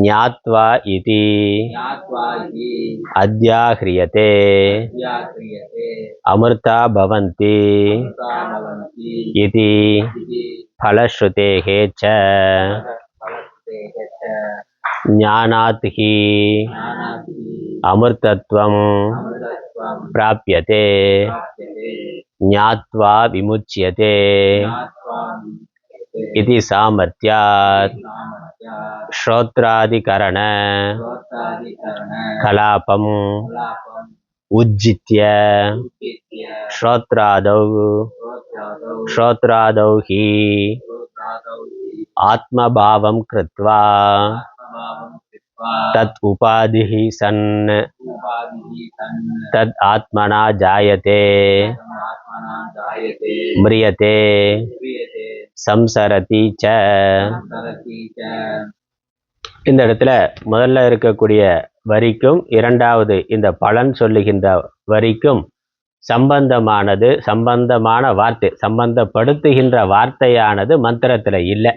ஞாத்வா இதி அத்யாஹ்ரியதே அமிர்தா பவந்தி இதி ஃபலஸ்ருதேஹே ச ஞானாத் ஹி அமிர்தத்வம் பிராப்யதே ஞாத்வா விமுச்யதே இதி சாமர்த்யாத் ஸ்ரோத்ராதிகரண கலாபம் உஜ்ஜித்ய ஸ்ரோத்ராதௌ ஹி ஆத்மபாவம் கிருத்வா தத் உபாதிஹி சன் தத் ஆத்மனா ஜாயதே மிரியதே சம்சரதி ச. இந்த இடத்துல முதல்ல இருக்கக்கூடிய வரிக்கும் இரண்டாவது இந்த பலன் சொல்லுகின்ற வரிக்கும் சம்பந்தமான வார்த்தை, சம்பந்தப்படுத்துகின்ற வார்த்தையானது மந்திரத்துல இல்லை.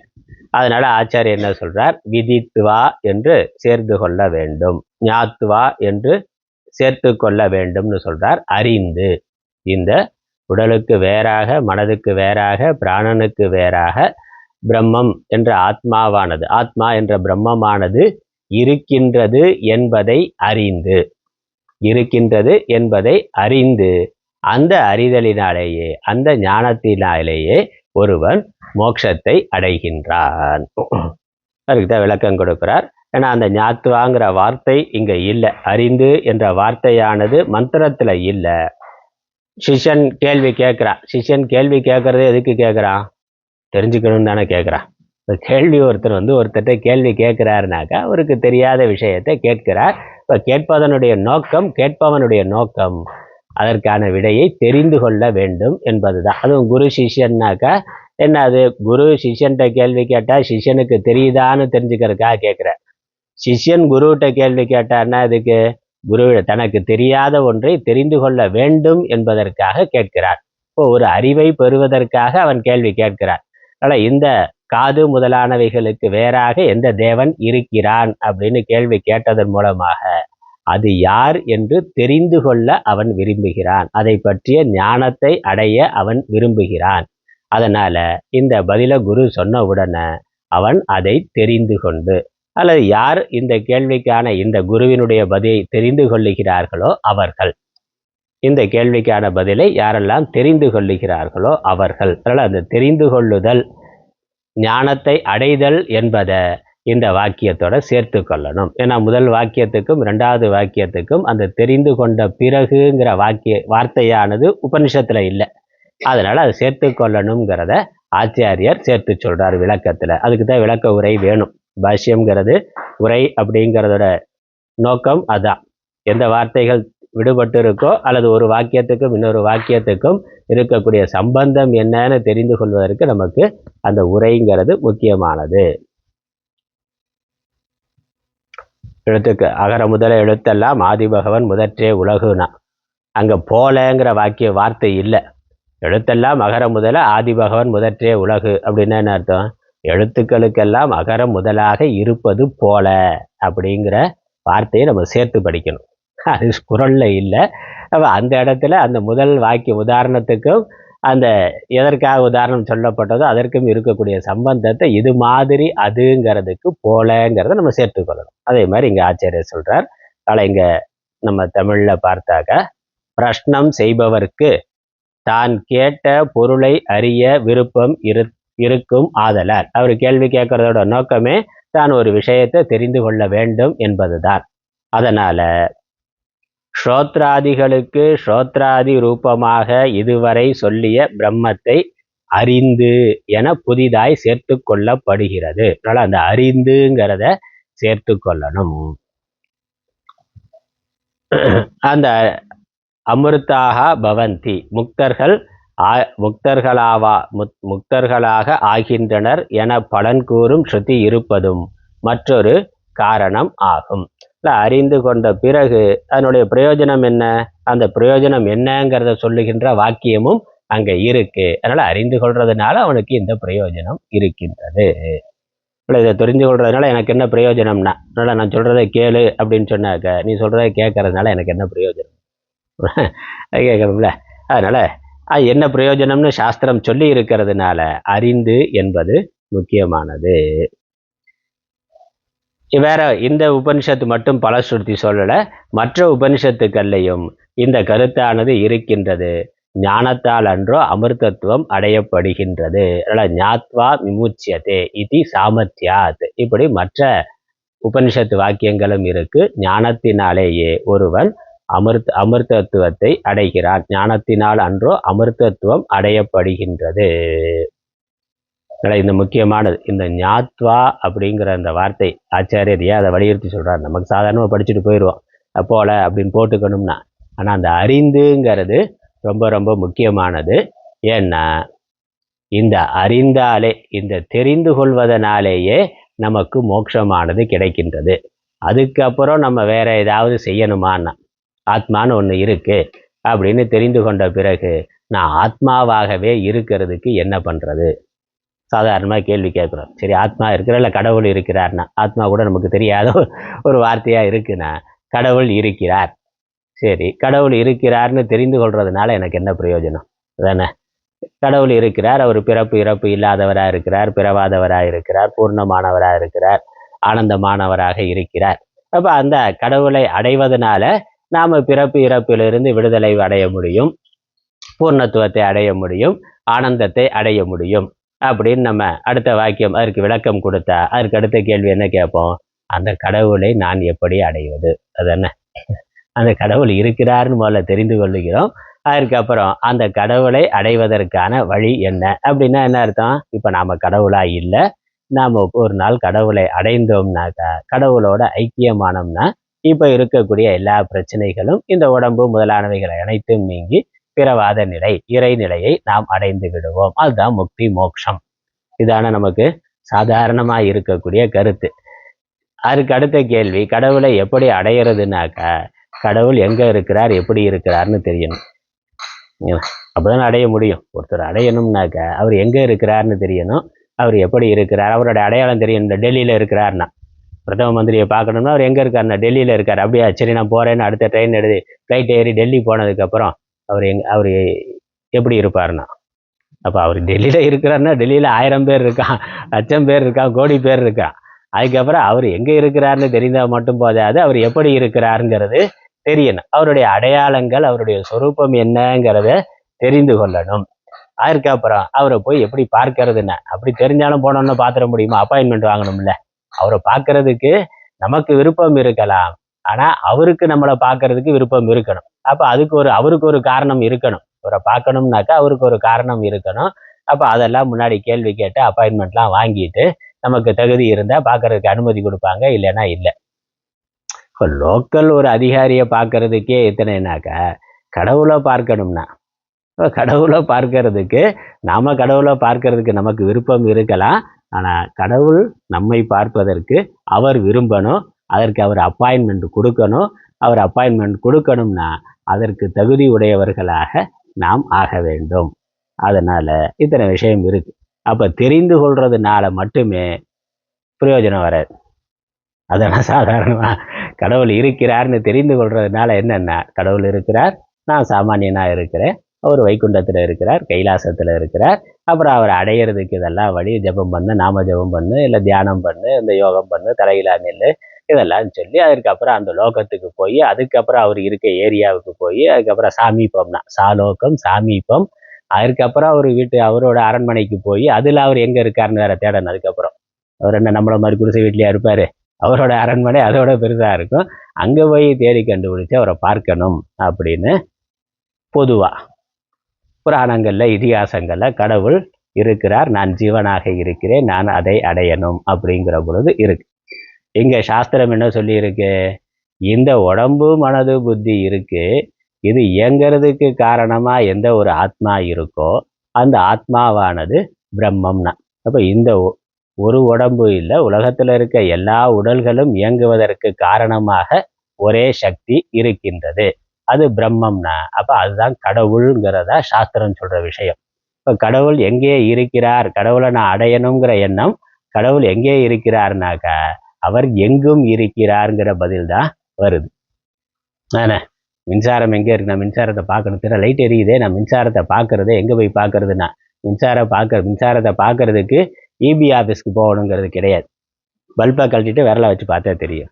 அதனால ஆச்சாரியர் என்ன சொல்றார்? விதித்வா என்று சேர்த்து கொள்ள வேண்டும், ஞாத்வா என்று சேர்த்து கொள்ள வேண்டும்னு சொல்றார். அறிந்து, இந்த உடலுக்கு வேறாக, மனதுக்கு வேறாக, பிராணனுக்கு வேறாக பிரம்மம் என்ற ஆத்மாவானது, ஆத்மா என்ற பிரம்மமானது இருக்கின்றது என்பதை அறிந்து அந்த அறிதலினாலேயே, அந்த ஞானத்தினாலேயே ஒருவன் மோட்சத்தை அடைகின்றான். அதுக்கு தான் விளக்கம் கொடுக்கிறார். ஏன்னா அந்த ஞாத்துவாங்கிற வார்த்தை இங்க இல்லை, அறிந்து என்ற வார்த்தையானது மந்திரத்துல இல்லை. சிஷ்யன் கேள்வி கேட்கிறான். சிஷ்யன் கேள்வி கேட்கறது எதுக்கு கேட்குறான்? தெரிஞ்சுக்கணும்னு தானே கேட்குறான். இப்போ கேள்வி ஒருத்தர்கிட்ட கேள்வி கேட்குறாருனாக்கா அவருக்கு தெரியாத விஷயத்தை கேட்கிறார். இப்போ கேட்பவனுடைய நோக்கம் அதற்கான விடையை தெரிந்து கொள்ள வேண்டும் என்பது தான். அதுவும் குரு சிஷ்யன்னாக்கா என்ன, அது குரு சிஷ்யன்கிட்ட கேள்வி கேட்டால் சிஷ்யனுக்கு தெரியுதான்னு தெரிஞ்சுக்கிறதுக்காக கேட்குறார். சிஷ்யன் குருகிட்ட கேள்வி கேட்டார்னா அதுக்கு குரு தனக்கு தெரியாத ஒன்றை தெரிந்து கொள்ள வேண்டும் என்பதற்காக கேட்கிறார். இப்போ ஒரு அறிவை பெறுவதற்காக அவன் கேள்வி கேட்கிறார். அதனால் இந்த காது முதலானவைகளுக்கு வேறாக எந்த தேவன் இருக்கிறான் அப்படின்னு கேள்வி கேட்டதன் மூலமாக அது யார் என்று தெரிந்து கொள்ள அவன் விரும்புகிறான். அதை பற்றிய ஞானத்தை அடைய அவன் விரும்புகிறான். அதனால இந்த பதில குரு சொன்ன உடனே அவன் அதை தெரிந்து கொண்டு, அல்லது யார் இந்த கேள்விக்கான இந்த குருவினுடைய பதிலை தெரிந்து கொள்ளுகிறார்களோ அவர்கள், இந்த கேள்விக்கான பதிலை யாரெல்லாம் தெரிந்து கொள்ளுகிறார்களோ அவர்கள். அதனால் அந்த தெரிந்து கொள்ளுதல், ஞானத்தை அடைதல் என்பதை இந்த வாக்கியத்தோட சேர்த்து கொள்ளணும். ஏன்னா முதல் வாக்கியத்துக்கும் இரண்டாவது வாக்கியத்துக்கும் அந்த தெரிந்து கொண்ட பிறகுங்கிற வார்த்தையானது உபனிஷத்துல இல்லை. அதனால அதை சேர்த்து கொள்ளணுங்கிறத ஆச்சாரியர் சேர்த்து சொல்றார் விளக்கத்துல. அதுக்கு தான் விளக்க உரை வேணும். பாஷ்யம்ங்கிறது உரை அப்படிங்கிறதோட நோக்கம் அதான். எந்த வார்த்தைகள் விடுபட்டு இருக்கோ அல்லது ஒரு வாக்கியத்துக்கும் இன்னொரு வாக்கியத்துக்கும் இருக்கக்கூடிய சம்பந்தம் என்னன்னு தெரிந்து கொள்வதற்கு நமக்கு அந்த உரைங்கிறது முக்கியமானது. எழுத்துக்கு அகர முதல எழுத்தெல்லாம் ஆதிபகவன் முதற்றே உலகுனா, அங்க போலங்கிற வார்த்தை இல்லை. எழுத்தெல்லாம் அகர முதல ஆதிபகவன் முதற்றே உலகு அப்படின்னா என்ன அர்த்தம்? எழுத்துக்களுக்கெல்லாம் அகரம் முதலாக இருப்பது போல அப்படிங்கிற வார்த்தையை நம்ம சேர்த்து படிக்கணும். அது குறள்ல இல்லை. அந்த இடத்துல அந்த முதல் வாக்கிய உதாரணத்துக்கும் அந்த எதற்காக உதாரணம் சொல்லப்பட்டதோ அதற்கும் இருக்கக்கூடிய சம்பந்தத்தை இது மாதிரி அதுங்கிறதுக்கு போலங்கிறத நம்ம சேர்த்துக்கொள்ளணும். அதே மாதிரி இங்க ஆச்சாரியர் சொல்றார். அதனால் இங்க நம்ம தமிழ்ல பார்த்தாக்க, பிரஷ்னம் செய்பவர்க்கு தான் கேட்ட பொருளை அறிய விருப்பம் இருக்கும் ஆதலால். அவர் கேள்வி கேட்கறதோட நோக்கமே தான் ஒரு விஷயத்தை தெரிந்து கொள்ள வேண்டும் என்பதுதான். அதனால ஸ்ரோத்ராதிகளுக்கு ஸ்ரோத்ராதி ரூபமாக இதுவரை சொல்லிய பிரம்மத்தை அறிந்து என புதிதாய் சேர்த்து கொள்ளப்படுகிறது. அதனால அந்த அறிந்துங்கிறத சேர்த்து கொள்ளணும். அந்த அமிர்தாக பவந்தி, முக்தர்களாக ஆகின்றனர் என பலன் கூறும் ஸ்ருதி இருப்பதும் மற்றொரு காரணம் ஆகும். அறிந்து கொண்ட பிறகு அதனுடைய பிரயோஜனம் என்ன, அந்த பிரயோஜனம் என்னங்கிறத சொல்லுகின்ற வாக்கியமும் அங்க இருக்கு. அதனால அறிந்து கொள்றதுனால அவனுக்கு இந்த பிரயோஜனம் இருக்கின்றது. இதை தெரிஞ்சு கொள்றதுனால எனக்கு என்ன பிரயோஜனம்னா, அதனால நான் சொல்றதை கேளு அப்படின்னு சொன்னாக்க நீ சொல்றதை கேட்கறதுனால எனக்கு என்ன பிரயோஜனம் கேட்கணும்ல. அதனால அது என்ன பிரயோஜனம்னு சாஸ்திரம் சொல்லி இருக்கிறதுனால அறிந்து என்பது முக்கியமானது. வேற இந்த உபனிஷத்து மட்டும் பலஸ்ருதி சொல்லல, மற்ற உபனிஷத்துக்கள்லையும் இந்த கருத்தானது இருக்கின்றது. ஞானத்தால் அன்றோ அமிர்தத்துவம் அடையப்படுகின்றது. ஞாத்வா விமுச்சியதே இது சாமர்த்தியாத். இப்படி மற்ற உபனிஷத்து வாக்கியங்களும் இருக்கு. ஞானத்தினாலேயே ஒருவன் அமிர்தத்துவத்தை அடைகிறான். ஞானத்தினால் அன்றோ அமிர்தத்துவம் அடையப்படுகின்றது. இந்த முக்கியமானது இந்த ஞாத்வா அப்படிங்கிற அந்த வார்த்தை ஆச்சாரியர் ஏன் அதை வலியுறுத்தி சொல்றாரு? நமக்கு சாதாரணமாக படிச்சுட்டு போயிடுவோம் போல அப்படின்னு போட்டுக்கணும்னா, ஆனால் அந்த அறிந்துங்கிறது ரொம்ப ரொம்ப முக்கியமானது. ஏன்னா இந்த அறிந்தாலே, இந்த தெரிந்து கொள்வதனாலேயே நமக்கு மோட்சமானது கிடைக்கின்றது. அதுக்கப்புறம் நம்ம வேற ஏதாவது செய்யணுமான்னா, ஆத்மான்னு ஒன்று இருக்கு அப்படின்னு தெரிந்து கொண்ட பிறகு நான் ஆத்மாவாகவே இருக்கிறதுக்கு என்ன பண்றது? சாதாரணமாக கேள்வி கேட்குறோம். சரி, ஆத்மா இருக்கிற இல்லை கடவுள் இருக்கிறார்னா, ஆத்மா கூட நமக்கு தெரியாத ஒரு வார்த்தையாக இருக்குன்னா, கடவுள் இருக்கிறார். சரி, கடவுள் இருக்கிறார்னு தெரிந்து கொள்றதுனால எனக்கு என்ன பிரயோஜனம் தானே? கடவுள் இருக்கிறார், அவர் பிறப்பு இறப்பு இல்லாதவராக இருக்கிறார், பிறவாதவராக இருக்கிறார், பூர்ணமானவராக இருக்கிறார், ஆனந்தமானவராக இருக்கிறார். அப்போ அந்த கடவுளை அடைவதனால நாம் பிறப்பு இறப்பிலிருந்து விடுதலை அடைய முடியும், பூர்ணத்துவத்தை அடைய முடியும், ஆனந்தத்தை அடைய முடியும் அப்படின்னு நம்ம அடுத்த வாக்கியம் அதற்கு விளக்கம் கொடுத்தா அதற்கு அடுத்த கேள்வி என்ன கேட்போம்? அந்த கடவுளை நான் எப்படி அடைவது? அது என்ன, அந்த கடவுள் இருக்கிறார்னு முதல்ல தெரிந்து கொள்ளுகிறோம். அதுக்கப்புறம் அந்த கடவுளை அடைவதற்கான வழி என்ன அப்படின்னா என்ன அர்த்தம்? இப்போ நாம் கடவுளா இல்லை, நாம் ஒரு நாள் கடவுளை அடைந்தோம்னாக்கா, கடவுளோட ஐக்கியமானோம்னா இப்போ இருக்கக்கூடிய எல்லா பிரச்சனைகளும், இந்த உடம்பு முதலானவைகளை அனைத்தும் நீங்கி பிறவாத நிலை, இறைநிலையை நாம் அடைந்து விடுவோம். அதுதான் முக்தி, மோட்சம். இதான நமக்கு சாதாரணமாக இருக்கக்கூடிய கருத்து. அதுக்கு அடுத்த கேள்வி, கடவுளை எப்படி அடையிறதுனாக்கா, கடவுள் எங்க இருக்கிறார், எப்படி இருக்கிறார்னு தெரியணும். அப்போதான் அடைய முடியும். ஒருத்தர் அடையணும்னாக்கா அவர் எங்க இருக்கிறார்னு தெரியணும், அவர் எப்படி இருக்கிறார், அவரோட அடையாளம் தெரியணும். இந்த டெல்லியில் இருக்கிறார்னா, பிரதம மந்திரியை பார்க்கணும்னா அவர் எங்கே இருக்காருன்னா டெல்லியில் இருக்கார். அப்படியா, சரி நான் போகிறேன்னு அடுத்த ட்ரெயின் எடுத்து ஃப்ளைட் ஏறி டெல்லி போனதுக்கப்புறம் அவர் எப்படி இருப்பார்னா, அப்போ அவர் டெல்லியில் இருக்கிறாருன்னா டெல்லியில் 1000 பேர் இருக்கான், 1,00,000 பேர் இருக்கான், கோடி பேர் இருக்கான். அதுக்கப்புறம் அவர் எங்கே இருக்கிறாருன்னு தெரிந்தால் மட்டும் போதாது, அவர் எப்படி இருக்கிறாருங்கிறது தெரியணும். அவருடைய அடையாளங்கள், அவருடைய சொரூபம் என்னங்கிறத தெரிந்து கொள்ளணும். அதுக்கப்புறம் அவரை போய் எப்படி பார்க்கறதுன்னா, அப்படி தெரிஞ்சாலும் போனோம்னு பாத்திர முடியுமா? அப்பாயின்மெண்ட் வாங்கணும்ல. அவரை பார்க்கறதுக்கு நமக்கு விருப்பம் இருக்கலாம், ஆனா அவருக்கு நம்மளை பார்க்கறதுக்கு விருப்பம் இருக்கணும். அப்ப அவருக்கு ஒரு காரணம் இருக்கணும். அவரை பார்க்கணும்னாக்கா அவருக்கு ஒரு காரணம் இருக்கணும். அப்ப அதெல்லாம் முன்னாடி கேள்வி கேட்டு அப்பாயின்மெண்ட்லாம் வாங்கிட்டு நமக்கு தகுதி இருந்தா பார்க்கறதுக்கு அனுமதி கொடுப்பாங்க, இல்லைன்னா இல்லை. இப்போ லோக்கல் ஒரு அதிகாரியை பார்க்கறதுக்கே எத்தனைனாக்கா, கடவுளை பார்க்கணும்னா, கடவுளை பார்க்கறதுக்கு கடவுளை பார்க்கறதுக்கு நமக்கு விருப்பம் இருக்கலாம், ஆனா கடவுள் நம்மை பார்ப்பதற்கு அவர் விரும்பணும். அதற்கு அவர் அப்பாயின்மெண்ட் கொடுக்கணும். அவர் அப்பாயின்மெண்ட் கொடுக்கணும்னா அதற்கு தகுதி உடையவர்களாக நாம் ஆக வேண்டும். அதனால இத்தனை விஷயம் இருக்கு. அப்ப தெரிந்து கொள்றதுனால மட்டுமே பிரயோஜனம் வராது. அதெல்லாம் சாதாரணமா கடவுள் இருக்கிறார்னு தெரிந்து கொள்றதுனால என்னன்னா, கடவுள் இருக்கிறார், நான் சாமானியனா இருக்கிறேன், அவர் வைகுண்டத்துல இருக்கிறார், கைலாசத்துல இருக்கிறார், அப்புறம் அவர் அடையிறதுக்கு இதெல்லாம் வழி, ஜபம் பண்ணு, நாம ஜபம் பண்ணு, இல்லை தியானம் பண்ணு, இந்த யோகம் பண்ணு, தலையிலா நெல்லு, இதெல்லாம் சொல்லி அதுக்கப்புறம் அந்த லோகத்துக்கு போய், அதுக்கப்புறம் அவர் இருக்க ஏரியாவுக்கு போய், அதுக்கப்புறம் சாமீபம்னா சாலோகம் சாமீபம், அதுக்கப்புறம் அவரோட அரண்மனைக்கு போய் அதுல அவர் எங்க இருக்காருன்னு வேற தேடணும். அதுக்கப்புறம் அவர் என்ன நம்மள மாதிரி குடிசை வீட்லயா இருப்பாரு? அவரோட அரண்மனை அதோட பெருசா இருக்கும். அங்க போய் தேடி கண்டுபிடிச்சு அவரை பார்க்கணும் அப்படின்னு பொதுவா புராணங்கள்ல, இதிகாசங்கள்ல கடவுள் இருக்கிறார், நான் ஜீவனாக இருக்கிறேன், நான் அதை அடையணும் அப்படிங்கிற பொழுது இருக்கு. இங்க சாஸ்திரம் என்ன சொல்லி இருக்கு? இந்த உடம்பு மனது புத்தி இருக்கு, இது இயங்கிறதுக்கு காரணமா எந்த ஒரு ஆத்மா இருக்கோ அந்த ஆத்மாவானது பிரம்மம்னா. அப்ப இந்த ஒரு உடம்பு இல்லை, உலகத்துல இருக்க எல்லா உடல்களும் இயங்குவதற்கு காரணமாக ஒரே சக்தி இருக்கின்றது, அது பிரம்மம்னா. அப்ப அதுதான் கடவுள்ங்கிறதா சாஸ்திரம் சொல்ற விஷயம். இப்ப கடவுள் எங்கே இருக்கிறார், கடவுளை நான் அடையணுங்கிற எண்ணம், கடவுள் எங்கே இருக்கிறார்னாக்கா அவர் எங்கும் இருக்கிறார்ங்கிற பதில் தான் வருது. ஆனா மின்சாரம் எங்கே இருக்கு? நான் மின்சாரத்தை பார்க்கணும், திற லைட் எரியுதே, நான் மின்சாரத்தை பார்க்கறது எங்க போய் பார்க்கறதுன்னா, மின்சாரத்தை பார்க்கறதுக்கு இபி ஆஃபீஸ்க்கு போகணுங்கிறது கிடையாது. பல்பை கழட்டிட்டு விரலை வச்சு பார்த்தா தெரியும்.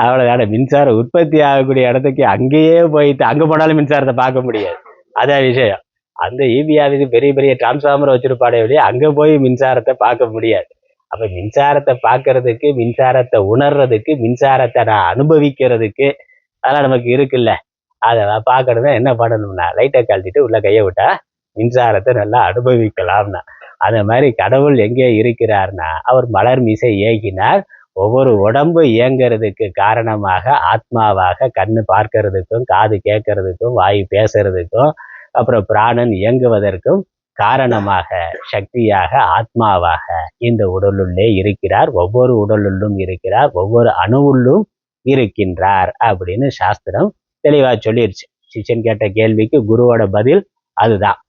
அவ்வளோதான. மின்சாரம் உற்பத்தி ஆகக்கூடிய இடத்துக்கு அங்கேயே போயிட்டு அங்கே போனாலும் மின்சாரத்தை பார்க்க முடியாது. அதான் விஷயம். அந்த இபி ஆஃபீஸுக்கு பெரிய பெரிய டிரான்ஸ்ஃபார்மர் வச்சிருப்பாடே வழியே அங்கே போய் மின்சாரத்தை பார்க்க முடியாது. அப்போ மின்சாரத்தை பார்க்கறதுக்கு, மின்சாரத்தை உணர்றதுக்கு, மின்சாரத்தை நான் அனுபவிக்கிறதுக்கு அதெல்லாம் நமக்கு இருக்குல்ல, அதை பார்க்கணும்னா என்ன பண்ணணும்னா லைட்டை கழட்டிட்டு உள்ள கையை விட்டா மின்சாரத்தை நல்லா அனுபவிக்கலாம்னா. அந்த மாதிரி கடவுள் எங்கே இருக்கிறார்னா, அவர் மலர் மீசை ஏகினார். ஒவ்வொரு உடம்பு இயங்கிறதுக்கு காரணமாக ஆத்மாவாக கண்ணு பார்க்கறதுக்கும், காது கேட்கறதுக்கும், வாய் பேசுறதுக்கும், அப்புறம் பிராணன் இயங்குவதற்கும் காரணமாக சக்தியாக ஆத்மாவாக இந்த உடலுள்ளே இருக்கிறார். ஒவ்வொரு உடலுள்ளும் இருக்கிறார், ஒவ்வொரு அணுவுள்ளும் இருக்கின்றார் அப்படின்னு சாஸ்திரம் தெளிவா சொல்லிருச்சு. சிஷ்யன் கேட்ட கேள்விக்கு குருவோட பதில் அதுதான்.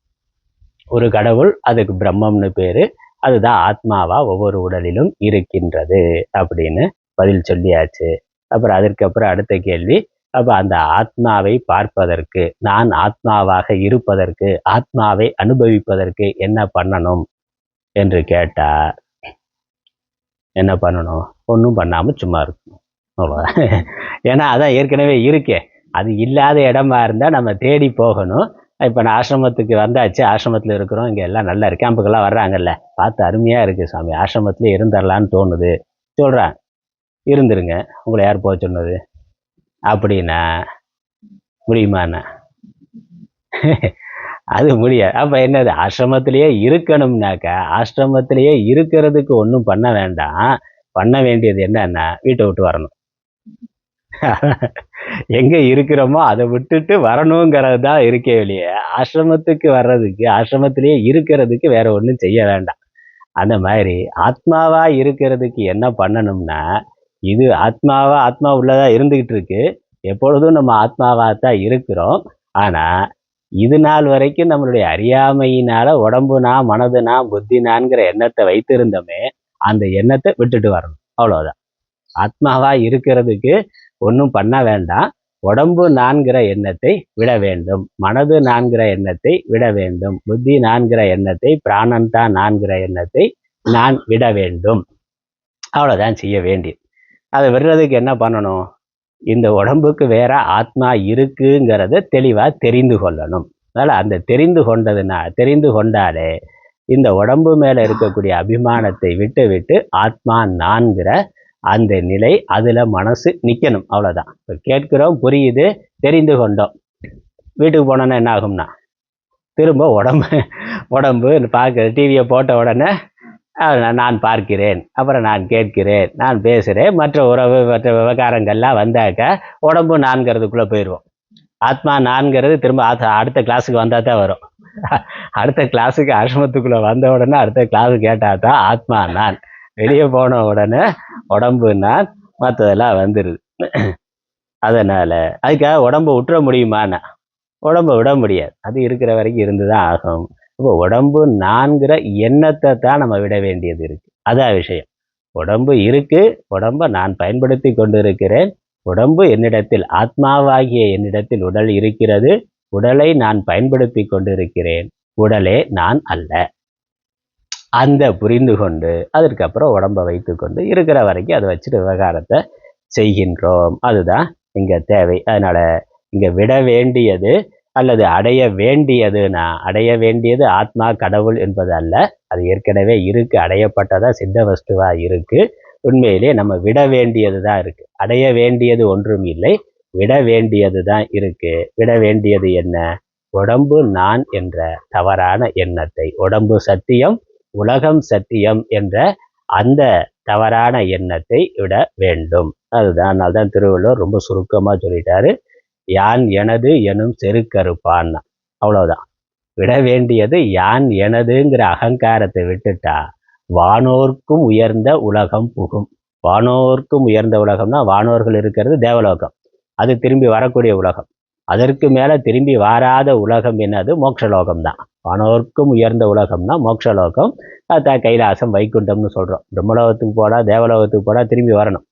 ஒரு கடவுள், அதுக்கு பிரம்மம்னு பேரு, அதுதான் ஆத்மாவா ஒவ்வொரு உடலிலும் இருக்கின்றது அப்படின்னு பதில் சொல்லியாச்சு. அப்புறம் அதற்கப்புறம் அடுத்த கேள்வி, அப்ப அந்த ஆத்மாவை பார்ப்பதற்கு, நான் ஆத்மாவாக இருப்பதற்கு, ஆத்மாவை அனுபவிப்பதற்கு என்ன பண்ணணும் என்று கேட்டா, என்ன பண்ணணும்? ஒன்றும் பண்ணாம சும்மா இருக்கும், அவ்வளோதான். ஏன்னா அதான் ஏற்கனவே இருக்கே. அது இல்லாத இடமா இருந்தா நம்ம தேடி போகணும். இப்போ நான் ஆசிரமத்துக்கு வந்தாச்சு, ஆசிரமத்தில் இருக்கிறோம், இங்கே எல்லாம் நல்லா கேம்புக்கெல்லாம் வர்றாங்கல்ல, பார்த்து அருமையாக இருக்குது சாமி, ஆசிரமத்திலே இருந்துடலான்னு தோணுது, சொல்கிறேன், இருந்துருங்க, உங்களை யார் போக சொன்னது அப்படின்னா முடியுமாண்ணா? அது முடியாது. அப்போ என்னது, ஆசிரமத்திலேயே இருக்கணும்னாக்கா ஆசிரமத்திலேயே இருக்கிறதுக்கு ஒன்றும் பண்ண வேண்டாம். பண்ண வேண்டியது என்னன்னா வீட்டை விட்டு வரணும். எங்க இருக்கிறோமோ அதை விட்டுட்டு வரணுங்கிறது தான் இருக்கே வெளியே. ஆசிரமத்துக்கு வர்றதுக்கு, ஆசிரமத்திலேயே இருக்கிறதுக்கு வேற ஒன்றும் செய்ய வேண்டாம். அந்த மாதிரி ஆத்மாவா இருக்கிறதுக்கு என்ன பண்ணணும்னா, இது ஆத்மா உள்ளதா இருந்துகிட்டு இருக்கு, எப்பொழுதும் நம்ம ஆத்மாவா தான் இருக்கிறோம். ஆனா இது நாள் வரைக்கும் நம்மளுடைய அறியாமையினால உடம்புனா, மனதுனா, புத்தினான்கிற எண்ணத்தை வைத்திருந்தோமே, அந்த எண்ணத்தை விட்டுட்டு வரணும், அவ்வளவுதான். ஆத்மாவா இருக்கிறதுக்கு ஒன்றும் பண்ண வேண்டாம். உடம்பு நான்கிற எண்ணத்தை விட வேண்டும், மனது நான்கிற எண்ணத்தை விட வேண்டும், புத்தி நான்கிற எண்ணத்தை, பிராணன் தான் நான்கிற எண்ணத்தை நான் விட வேண்டும், அவ்வளோதான் செய்ய வேண்டியது. அதை விடுறதுக்கு என்ன பண்ணணும்? இந்த உடம்புக்கு வேற ஆத்மா இருக்குங்கிறத தெளிவா தெரிந்து கொள்ளணும். அதனால அந்த தெரிந்து கொண்டாலே இந்த உடம்பு மேல இருக்கக்கூடிய அபிமானத்தை விட்டு விட்டு ஆத்மா நான்கிற அந்த நிலை, அதுல மனசு நிக்கணும். அவ்வளவுதான். இப்ப கேட்கிறோம், புரியுது, தெரிந்து கொண்டோம். வீட்டுக்கு போனோன்னா என்ன ஆகும்னா திரும்ப உடம்பு பார்க்க டிவியை போட்ட உடனே நான் பார்க்கிறேன், அப்புறம் நான் கேட்கிறேன், நான் பேசுகிறேன், மற்ற உறவு மற்ற விவகாரங்கள்லாம் வந்தாக்க உடம்பு நான்கிறதுக்குள்ளே போயிடுவோம். ஆத்மா நான்கிறது திரும்ப அடுத்த கிளாஸுக்கு வந்தால் தான் வரும். அடுத்த கிளாஸுக்கு ஆசிரமத்துக்குள்ளே வந்த உடனே அடுத்த கிளாஸு கேட்டால் தான் ஆத்மா நான். வெளியே போன உடனே உடம்பு நான், மற்றதெல்லாம் வந்துடுது. அதனால் அதுக்காக உடம்பை விட்டுற முடியுமாண்ணா? உடம்பை விட முடியாது. அது இருக்கிற வரைக்கும் இருந்து தான் ஆகும். இப்போ உடம்பு நான்கிற எண்ணத்தை தான் நம்ம விட வேண்டியது இருக்கு. அதான் விஷயம். உடம்பு இருக்கு, உடம்பை நான் பயன்படுத்தி கொண்டு இருக்கிறேன். உடம்பு என்னிடத்தில், ஆத்மாவாகிய என்னிடத்தில் உடல் இருக்கிறது. உடலை நான் பயன்படுத்தி கொண்டிருக்கிறேன். உடலே நான் அல்ல. அந்த புரிந்து கொண்டு அதற்கப்புறம் உடம்பை வைத்து கொண்டு இருக்கிற வரைக்கும் அதை வச்சுட்டு விவகாரத்தை செய்கின்றோம். அதுதான் இங்க தேவை. அதனால இங்க விட வேண்டியது அல்லது அடைய வேண்டியதுனா, அடைய வேண்டியது ஆத்மா கடவுள் என்பது அல்ல. அது ஏற்கனவே இருக்கு, அடையப்பட்டதா சித்த வஸ்துவா இருக்கு. உண்மையிலே நம்ம விட வேண்டியது தான் இருக்கு. அடைய வேண்டியது ஒன்றும் இல்லை, விட வேண்டியது தான் இருக்கு. விட வேண்டியது என்ன? உடம்பு நான் என்ற தவறான எண்ணத்தை, உடம்பு சத்தியம் உலகம் சத்தியம் என்ற அந்த தவறான எண்ணத்தை விட வேண்டும். அதுதான். அதனால்தான் திருவள்ளுவர் ரொம்ப சுருக்கமா சொல்லிட்டாரு, யான் எனது எனும் செருக்கறுப்பான். அவ்வளவுதான். விட வேண்டியது யான் எனதுங்கிற அகங்காரத்தை விட்டுட்டா வானோர்க்கும் உயர்ந்த உலகம் புகும். வானோர்க்கும் உயர்ந்த உலகம்னா வானோர்கள் இருக்கிறது தேவலோகம், அது திரும்பி வரக்கூடிய உலகம். அதற்கு மேல திரும்பி வாராத உலகம் என்னது? மோட்சலோகம் தான். வானோர்க்கும் உயர்ந்த உலகம்னா மோட்சலோகம். அதான் கைலாசம் வைகுண்டம்னு சொல்றோம். பிரம்மலோகத்துக்கு போனா, தேவலோகத்துக்கு போனா திரும்பி வரணும்.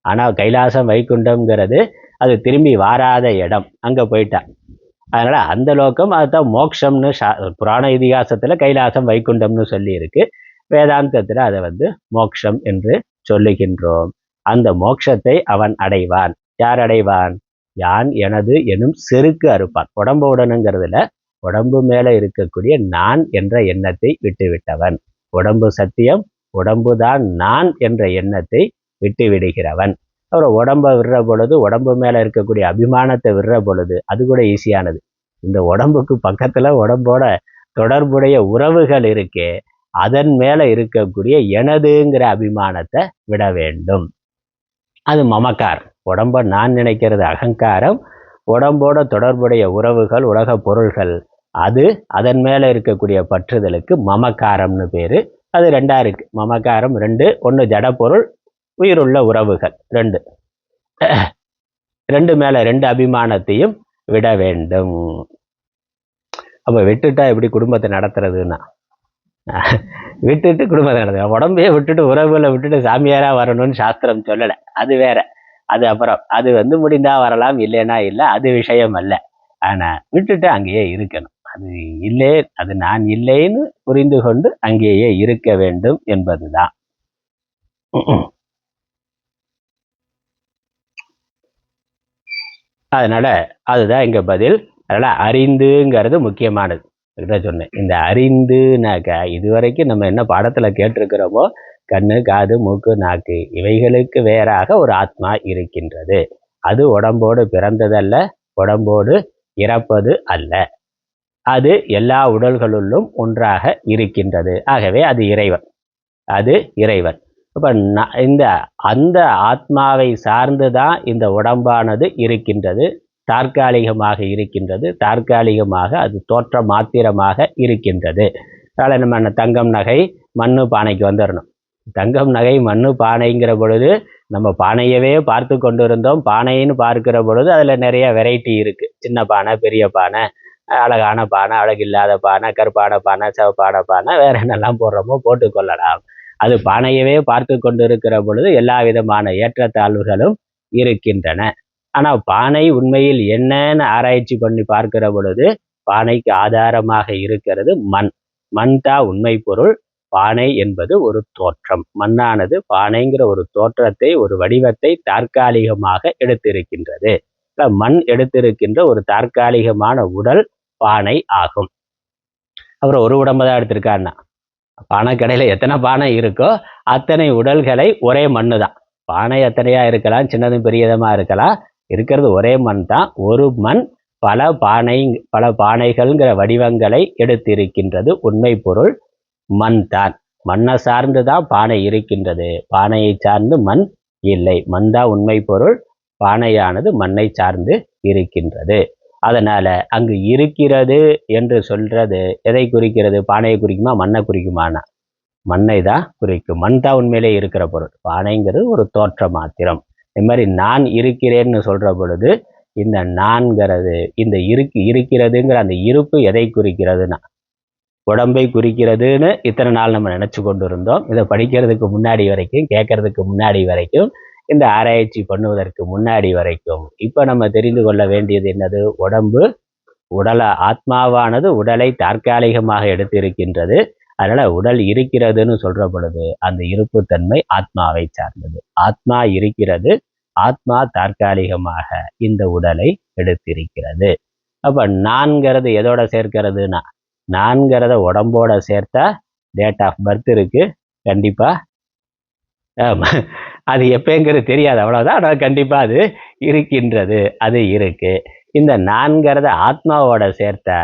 ஆனா கைலாசம் வைகுண்டம்ங்கிறது அது திரும்பி வாராத இடம், அங்க போயிட்டா. அதனால அந்த லோகம் அதுதான் மோட்சம்னு புராண இதிகாசத்துல கைலாசம் வைகுண்டம்னு சொல்லி இருக்கு. வேதாந்தத்துல அதை மோட்சம் என்று சொல்லுகின்றோம். அந்த மோட்சத்தை அவன் அடைவான். யார் அடைவான்? யான் எனது எனும் செருக்கு அறுப்பான். உடம்புடனுங்கிறதுல உடம்பு மேல இருக்கக்கூடிய நான் என்ற எண்ணத்தை விட்டுவிட்டவன். உடம்பு சத்தியம், உடம்புதான் நான் என்ற எண்ணத்தை விட்டு விடுகிறவன். அப்புறம் உடம்பை விடுற பொழுது, உடம்பு மேல இருக்கக்கூடிய அபிமானத்தை விடுற பொழுது அது கூட ஈஸியானது. இந்த உடம்புக்கு பக்கத்துல உடம்போட தொடர்புடைய உறவுகள் இருக்கே, அதன் மேல இருக்கக்கூடிய எனதுங்கிற அபிமானத்தை விட வேண்டும். அது மமக்காரம். உடம்ப நான் நினைக்கிறது அகங்காரம். உடம்போட தொடர்புடைய உறவுகள், உலக பொருள்கள், அது அதன் மேல இருக்கக்கூடிய பற்றுதலுக்கு மமக்காரம்னு பேரு. அது ரெண்டா இருக்கு. மமக்காரம் ரெண்டு. ஒன்று ஜடப்பொருள், உயிருள்ள உறவுகள் ரெண்டு. ரெண்டு மேல ரெண்டு அபிமானத்தையும் விட வேண்டும். அப்ப விட்டுட்டா எப்படி குடும்பத்தை நடத்துறதுன்னா, விட்டுட்டு குடும்பத்தை நடத்துங்க. உடம்பையே விட்டுட்டு உறவுகளை விட்டுட்டு சாமியாரா வரணும்னு சாஸ்திரம் சொல்லலை. அது வேற. அது அப்புறம் அது முடிந்தா வரலாம், இல்லைன்னா இல்லை, அது விஷயம் அல்ல. ஆனா விட்டுட்டு அங்கேயே இருக்கணும். அது இல்லை, அது நான் இல்லைன்னு புரிந்து கொண்டு அங்கேயே இருக்க வேண்டும் என்பதுதான். அதனால அதுதான் இங்க பதில். அதனால அறிந்துங்கிறது முக்கியமானது. சொன்னேன், இந்த அறிந்துனாக்க இதுவரைக்கும் நம்ம என்ன பாடத்துல கேட்டிருக்கிறோமோ, கண்ணு, காது, மூக்கு, நாக்கு இவைகளுக்கு வேறாக ஒரு ஆத்மா இருக்கின்றது. அது உடம்போடு பிறந்ததல்ல, உடம்போடு இறப்பது அல்ல. அது எல்லா உடல்களுள்ளும் ஒன்றாக இருக்கின்றது. ஆகவே அது இறைவன். அது இறைவன். இப்ப இந்த அந்த ஆத்மாவை சார்ந்துதான் இந்த உடம்பானது இருக்கின்றது. தற்காலிகமாக இருக்கின்றது. தற்காலிகமாக அது தோற்ற மாத்திரமாக இருக்கின்றது. அதனால நம்ம தங்கம் நகை மண்ணு பானைக்கு வந்துடணும். தங்கம் நகை மண்ணு பானைங்கிற பொழுது நம்ம பானையவே பார்த்து கொண்டு இருந்தோம். பானைன்னு பார்க்கிற பொழுது அதுல நிறைய வெரைட்டி இருக்கு. சின்ன பானை, பெரிய பானை, அழகான பானை, அழகில்லாத பானை, கருப்பான பானை, சிவப்பான பானை, வேற என்னெல்லாம் போடுறோமோ போட்டுக்கொள்ளலாம். அது பானையவே பார்த்து கொண்டு இருக்கிற பொழுது எல்லா விதமான ஏற்றத்தாழ்வுகளும் இருக்கின்றன. ஆனா பானை உண்மையில் என்னன்னு ஆராய்ச்சி பண்ணி பார்க்கிற பொழுது பானைக்கு ஆதாரமாக இருக்கிறது மண். மண் தான் உண்மை பொருள். பானை என்பது ஒரு தோற்றம். மண்ணானது பானைங்கிற ஒரு தோற்றத்தை, ஒரு வடிவத்தை தற்காலிகமாக எடுத்திருக்கின்றது. மண் எடுத்திருக்கின்ற ஒரு தற்காலிகமான உடல் பானை ஆகும். அப்புறம் ஒரு உடம்பை தான் எடுத்திருக்காருன்னா, பானை கடையில் எத்தனை பானை இருக்கோ அத்தனை உடல்களை ஒரே மண்ணு தான். பானை எத்தனையா இருக்கலாம், சின்னதும் பெரியதமா இருக்கலாம், இருக்கிறது ஒரே மண் தான். ஒரு மண் பல பானைகள்ங்கிற வடிவங்களை எடுத்திருக்கின்றது. உண்மை பொருள் மண் தான். மண்ணை சார்ந்து தான் பானை இருக்கின்றது. பானையை சார்ந்து மண் இல்லை. மண் தான் உண்மை பொருள். பானையானது மண்ணை சார்ந்து இருக்கின்றது. அதனால அங்கு இருக்கிறது என்று சொல்றது எதை குறிக்கிறது? பானையை குறிக்குமா, மண்ணை குறிக்குமானா? மண்ணை தான் குறிக்கும். மண் தான் உண்மையிலே இருக்கிற பொருள். பானைங்கிறது ஒரு தோற்ற மாத்திரம். இது மாதிரி நான் இருக்கிறேன்னு சொல்ற பொழுது இந்த நான்கிறது, இந்த இருக்கிறதுங்கிற அந்த இருப்பு எதை குறிக்கிறதுனா உடம்பை குறிக்கிறதுன்னு இத்தனை நாள் நம்ம நினைச்சு கொண்டு இருந்தோம். இதை படிக்கிறதுக்கு முன்னாடி வரைக்கும், கேட்கறதுக்கு முன்னாடி வரைக்கும், இந்த ஆராய்ச்சி பண்ணுவதற்கு முன்னாடி வரைக்கும் இப்ப நம்ம தெரிந்து கொள்ள வேண்டியது என்னது? ஆத்மாவானது உடலை தற்காலிகமாக எடுத்திருக்கின்றது. அதனால உடல் இருக்கிறதுன்னு சொல்ற பொழுது அந்த இருப்பு தன்மை ஆத்மாவை சார்ந்தது. ஆத்மா இருக்கிறது. ஆத்மா தற்காலிகமாக இந்த உடலை எடுத்திருக்கிறது. அப்ப நான்கிறது எதோட சேர்க்கிறதுனா, நான்கிறத உடம்போட சேர்த்தா டேட் ஆஃப் பர்த் இருக்கு. கண்டிப்பா அது எப்பங்கிறது தெரியாது, அவ்வளவுதான். ஆனால் கண்டிப்பா அது இருக்கின்றது, அது இருக்கு. இந்த நான்கிறத ஆத்மாவோட சேர்த்தா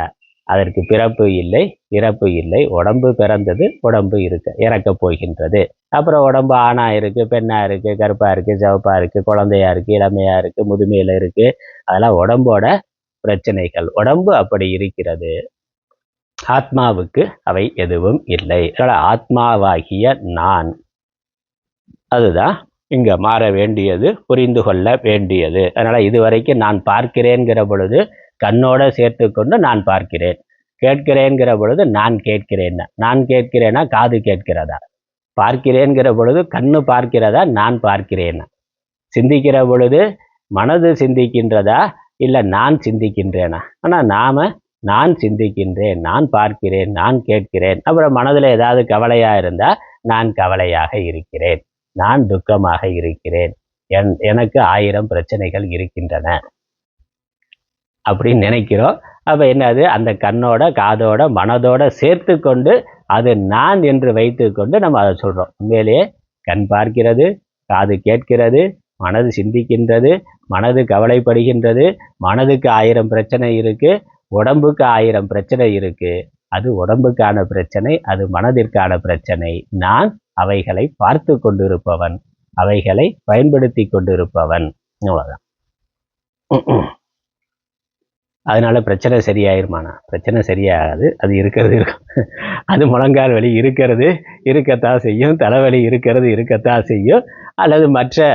அதற்கு பிறப்பு இல்லை, இறப்பு இல்லை. உடம்பு பிறந்தது, உடம்பு இறக்க போகின்றது. அப்புறம் உடம்பு ஆணா இருக்கு, பெண்ணா இருக்கு, கருப்பா இருக்கு, சிவப்பா இருக்கு, குழந்தையா இருக்கு, இளமையா இருக்கு, முதுமையில இருக்கு. அதெல்லாம் உடம்போட பிரச்சனைகள். உடம்பு அப்படி இருக்கிறது. ஆத்மாவுக்கு அவை எதுவும் இல்லை. ஆத்மாவாகிய நான், அதுதான் இங்க மாற வேண்டியது, புரிந்து கொள்ள வேண்டியது. அதனால இதுவரைக்கும் நான் பார்க்கிறேன்கிற பொழுது கண்ணோட சேர்த்து கொண்டு நான் பார்க்கிறேன். கேட்கிறேன்கிற பொழுது நான் கேட்கிறேன். நான் கேட்கிறேன்னா காது கேட்கிறதா? பார்க்கிறேன்கிற பொழுது கண்ணு பார்க்கிறதா? நான் பார்க்கிறேன்னா? சிந்திக்கிற பொழுது மனது சிந்திக்கின்றதா இல்லை நான் சிந்திக்கின்றேனா? ஆனால் நாம நான் சிந்திக்கின்றேன், நான் பார்க்கிறேன், நான் கேட்கிறேன். அப்புறம் மனதில் ஏதாவது கவலையா இருந்தா நான் கவலையாக இருக்கிறேன், நான் துக்கமாக இருக்கிறேன், எனக்கு 1000 பிரச்சனைகள் இருக்கின்றன அப்படின்னு நினைக்கிறோம். அப்ப என்னது? அந்த கண்ணோட, காதோட, மனதோட சேர்த்து கொண்டு அது நான் என்று வைத்து கொண்டு நம்ம அதை சொல்றோம். உண்மையிலேயே கண் பார்க்கிறது, காது கேட்கிறது, மனது சிந்திக்கின்றது, மனது கவலைப்படுகின்றது, மனதுக்கு 1000 பிரச்சனை இருக்கு, உடம்புக்கு 1000 பிரச்சனை இருக்கு. அது உடம்புக்கான பிரச்சனை, அது மனதிற்கான பிரச்சனை. நான் அவைகளை பார்த்து கொண்டிருப்பவன், அவைகளை பயன்படுத்தி கொண்டிருப்பவன். அவ்வளவுதான். அதனால பிரச்சனை சரியாயிருமானா? பிரச்சனை சரியாகாது. அது இருக்கிறது இருக்கும். அது முழங்கால் வலி இருக்கிறது இருக்கத்தான் செய்யும், தலைவலி இருக்கத்தான் செய்யும். அல்லது மற்ற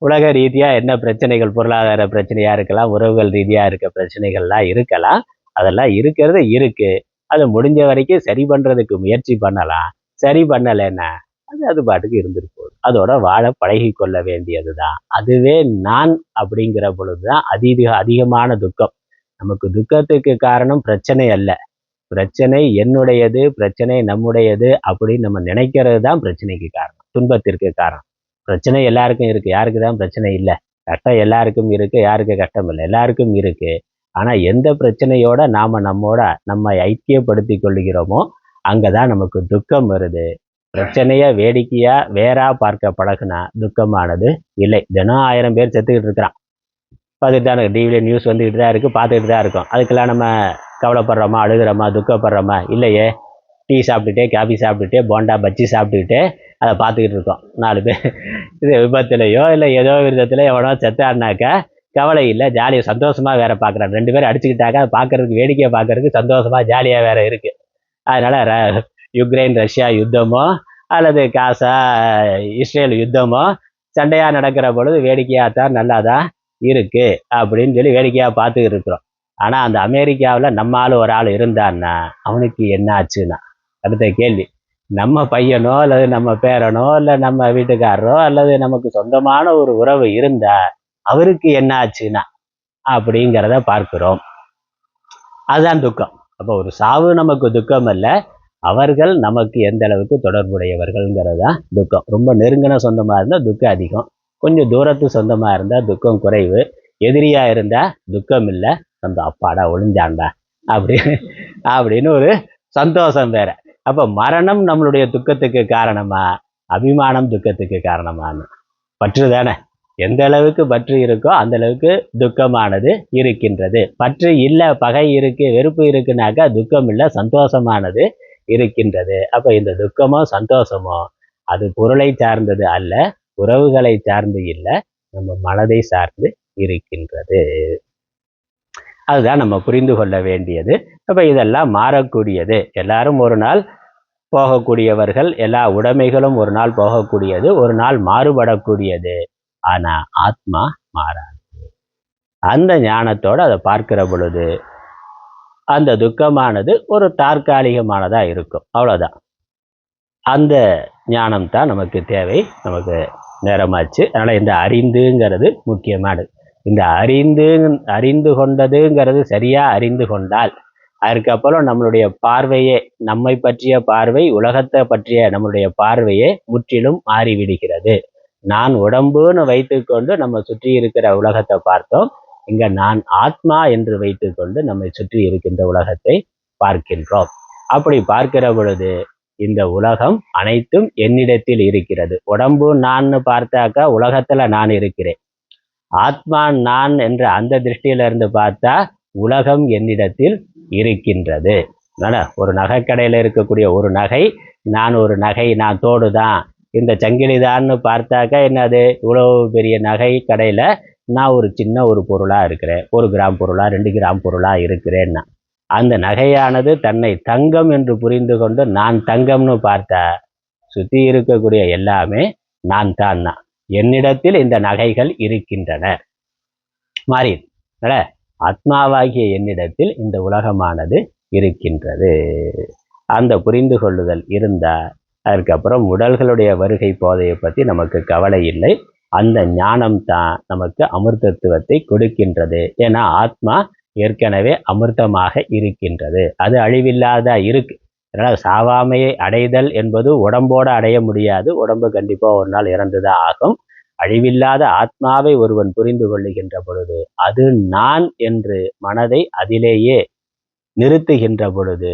உலக ரீதியா என்ன பிரச்சனைகள், பொருளாதார பிரச்சனையா இருக்கலாம், உறவுகள் ரீதியா இருக்க பிரச்சனைகள்லாம் இருக்கலாம். அதெல்லாம் இருக்கிறது இருக்கு. அது முடிஞ்ச வரைக்கும் சரி பண்றதுக்கு முயற்சி பண்ணலாம். சரி பண்ணலைன்னா அது பாட்டுக்கு இருந்துட்டு போகுது. அதோட வாழ பழகி கொள்ள வேண்டியதுதான். அதுவே நான் அப்படிங்கிற பொழுதுதான் அதிகமான துக்கம். நமக்கு துக்கத்துக்கு காரணம் பிரச்சனை அல்ல. பிரச்சனை என்னுடையது, பிரச்சனை நம்முடையது அப்படின்னு நம்ம நினைக்கிறது தான் பிரச்சனைக்கு காரணம், துன்பத்திற்கு காரணம். பிரச்சனை எல்லாருக்கும் இருக்கு, யாருக்கு தான் பிரச்சனை இல்லை? கஷ்டம் எல்லாருக்கும் இருக்கு, யாருக்கு கஷ்டம் இல்லை? எல்லாருக்கும் இருக்கு. ஆனா எந்த பிரச்சனையோட நம்மை ஐக்கியப்படுத்தி கொள்கிறோமோ அங்கதான் நமக்கு துக்கம் வருது. பிரச்சனைய வேடிக்கையா வேறா பார்க்க பழகுனா துக்கமானது இல்லை. தினம் 1000 பேர் செத்துக்கிட்டு இருக்கிறான், பார்த்துட்டு தான் இருக்கு. டிவியில் நியூஸ் வந்துக்கிட்டு தான் இருக்குது, பார்த்துக்கிட்டு தான் இருக்கும். அதுக்கெல்லாம் நம்ம கவலைப்படுறோமா, அழுகிறோமா, துக்கப்படுறோமா? இல்லையே. டீ சாப்பிட்டுட்டே, காஃபி சாப்பிட்டுட்டே, போண்டா பஜ்ஜி சாப்பிட்டுக்கிட்டே அதை பார்த்துக்கிட்டு இருக்கோம். 4 பேர் இது விபத்துலையோ இல்லை ஏதோ விதத்தில் எவனோ செத்தாடினாக்கா கவலை இல்லை, ஜாலியாக சந்தோஷமாக வேற பார்க்குறான். 2 பேர் அடிச்சுக்கிட்டாக்கா பார்க்கறதுக்கு, வேடிக்கையை பார்க்கறதுக்கு சந்தோஷமாக ஜாலியாக வேற இருக்குது. அதனால் யுக்ரைன் ரஷ்யா யுத்தமோ அல்லது காசா இஸ்ரேல் யுத்தமோ சண்டையாக நடக்கிற பொழுது வேடிக்கையாக தான், நல்லா தான் இருக்கு அப்படின்னு சொல்லி வேடிக்கையாக பார்த்துக்கிட்டு இருக்கிறோம். ஆனால் அந்த அமெரிக்காவில் நம்ம ஒரு ஆள் இருந்தான்னா அவனுக்கு என்ன ஆச்சுன்னா அடுத்த கேள்வி. நம்ம பையனோ அல்லது நம்ம பேரனோ இல்லை நம்ம வீட்டுக்காரரோ அல்லது நமக்கு சொந்தமான ஒரு உறவு இருந்தா அவருக்கு என்ன ஆச்சுன்னா அப்படிங்கிறத பார்க்கிறோம். அதுதான் துக்கம். அப்போ ஒரு சாவு நமக்கு துக்கம் அல்ல, அவர்கள் நமக்கு எந்த அளவுக்கு தொடர்புடையவர்கள்ங்கிறது தான் துக்கம். ரொம்ப நெருங்கின சொந்தமாக இருந்தால் துக்கம் அதிகம், கொஞ்சம் தூரத்து சொந்தமாக இருந்தால் துக்கம் குறைவு, எதிரியாக இருந்தால் துக்கம் இல்லை, அந்த அப்பாடா ஒளிஞ்சாண்டா அப்படின்னு ஒரு சந்தோஷம் வேற. அப்போ மரணம் நம்மளுடைய துக்கத்துக்கு காரணமா, அபிமானம் துக்கத்துக்கு காரணமானு? பற்று தானே. எந்த அளவுக்கு பற்று இருக்கோ அந்த அளவுக்கு துக்கமானது இருக்கின்றது. பற்று இல்லை, பகை இருக்கு, வெறுப்பு இருக்குனாக்கா துக்கம் இல்லை, சந்தோஷமானது இருக்கின்றது. அப்ப இந்த துக்கமோ சந்தோஷமோ அது பொருளை சார்ந்தது அல்ல, உறவுகளை சார்ந்து இல்லை, நம்ம மனதை சார்ந்து இருக்கின்றது. அதுதான் நம்ம புரிந்து கொள்ள வேண்டியது. அப்ப இதெல்லாம் மாறக்கூடியது. எல்லாரும் ஒரு நாள் போகக்கூடியவர்கள், எல்லா உடைமைகளும் ஒரு நாள் போகக்கூடியது, ஒரு நாள் மாறுபடக்கூடியது. ஆனா ஆத்மா மாறாது. அந்த ஞானத்தோடு அதை பார்க்கிற பொழுது அந்த துக்கமானது ஒரு தற்காலிகமானதா இருக்கும், அவ்வளவுதான். அந்த ஞானம் தான் நமக்கு தேவை. நமக்கு நேரமாச்சு. அதனால இந்த அறிந்துங்கிறது முக்கியமானது. இந்த அறிந்து கொண்டதுங்கிறது சரியா அறிந்து கொண்டால் அதுக்கப்புறம் நம்மளுடைய பார்வையே, நம்மை பற்றிய பார்வை, உலகத்தை பற்றிய நம்மளுடைய பார்வையே முற்றிலும் மாறிவிடுகிறது. நான் உடம்புன்னு வைத்துக்கொண்டு நம்ம சுற்றி இருக்கிற உலகத்தை பார்த்தோம். இங்க நான் ஆத்மா என்று வைத்துக்கொண்டு நம்மை சுற்றி இருக்கின்ற உலகத்தை பார்க்கின்றோம். அப்படி பார்க்கிற பொழுது இந்த உலகம் அனைத்தும் என்னிடத்தில் இருக்கிறது. உடம்பு நான் பார்த்தாக்கா உலகத்துல நான் இருக்கிறேன். ஆத்மா நான் என்ற அந்த திருஷ்டியில இருந்து பார்த்தா உலகம் என்னிடத்தில் இருக்கின்றது. ஒரு நகைக்கடையில இருக்கக்கூடிய ஒரு நகை நான், ஒரு நகை நான் தோடுதான், இந்த சங்கிலிதான்னு பார்த்தாக்கா என்னது, இவ்வளவு பெரிய நகை கடையில நான் ஒரு சின்ன ஒரு பொருளா இருக்கிறேன், 1 கிராம் பொருளா 2 கிராம் பொருளா இருக்கிறேன்னா, அந்த நகையானது தன்னை தங்கம் என்று புரிந்து கொண்டு நான் தங்கம்னு பார்த்தா சுத்தி இருக்கக்கூடிய எல்லாமே நான் தான். என்னிடத்தில் இந்த நகைகள் இருக்கின்றன. மாறி ஆத்மாவாகிய என்னிடத்தில் இந்த உலகமானது இருக்கின்றது. அந்த புரிந்து கொள்ளுதல் இருந்தா அதுக்கப்புறம் உடல்களுடைய வருகை போதையை பற்றி நமக்கு கவலை இல்லை. அந்த ஞானம் தான் நமக்கு அமிர்தத்துவத்தை கொடுக்கின்றது. ஏன்னா ஆத்மா ஏற்கனவே அமிர்தமாக இருக்கின்றது, அது அழிவில்லாத இருக்கு. அதனால் சாவாமையை அடைதல் என்பது உடம்போடு அடைய முடியாது. உடம்பு கண்டிப்பாக ஒரு நாள் இறந்துதான் ஆகும். அழிவில்லாத ஆத்மாவை ஒருவன் புரிந்து கொள்ளுகின்ற பொழுது, அது நான் என்று மனதை அதிலேயே நிறுத்துகின்ற பொழுது